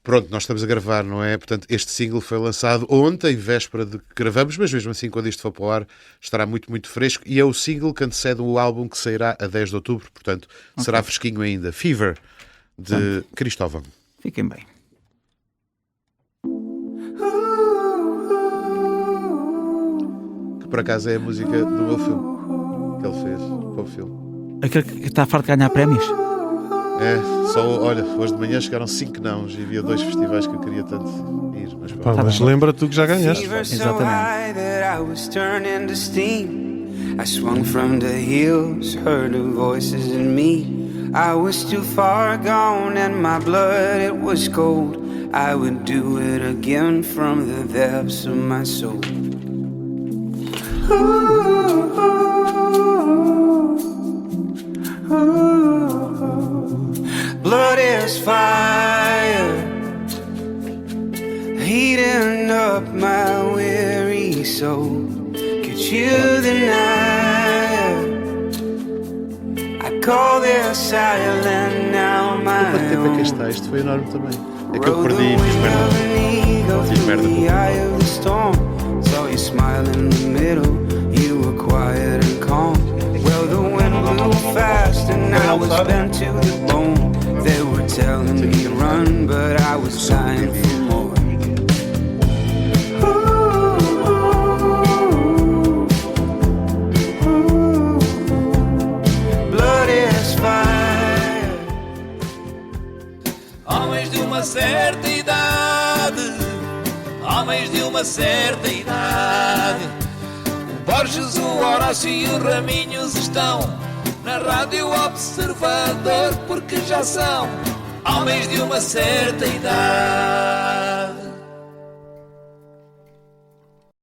Pronto, nós estamos a gravar, não é? Portanto, este single foi lançado ontem, véspera de que gravamos, mas mesmo assim, quando isto for para o ar, estará muito, muito fresco. E é o single que antecede o álbum que sairá a 10 de outubro, portanto, será fresquinho ainda. Fever, de Cristóvão. Fiquem bem. Que por acaso é a música do meu filme, que ele fez para o filme. Aquele que está farto de ganhar prémios? Olha, hoje de manhã chegaram 5 nãos e havia 2 festivais que eu queria tanto ir. Mas lembra tu que já ganhaste. Exatamente. I swung from the hills, heard the voices in me. I was too far gone and my blood, it was cold. I would do it again from the depths of my soul. Blood is fire, heating up my weary soul. Could you deny it? I call this silent now my Quanto tempo é que está? Isto foi enorme também. É que eu perdi e fiz merda com o saw you smile in the middle, you were quiet and calm. Well, the wind blew fast and I was bent to the bone. They were telling me to run, but I was dying for more. Blood is fire. Homens de uma certa idade, homens de uma certa idade. O Borges, o Horácio e o Raminhos estão na Rádio Observador, porque já são homens de uma certa idade.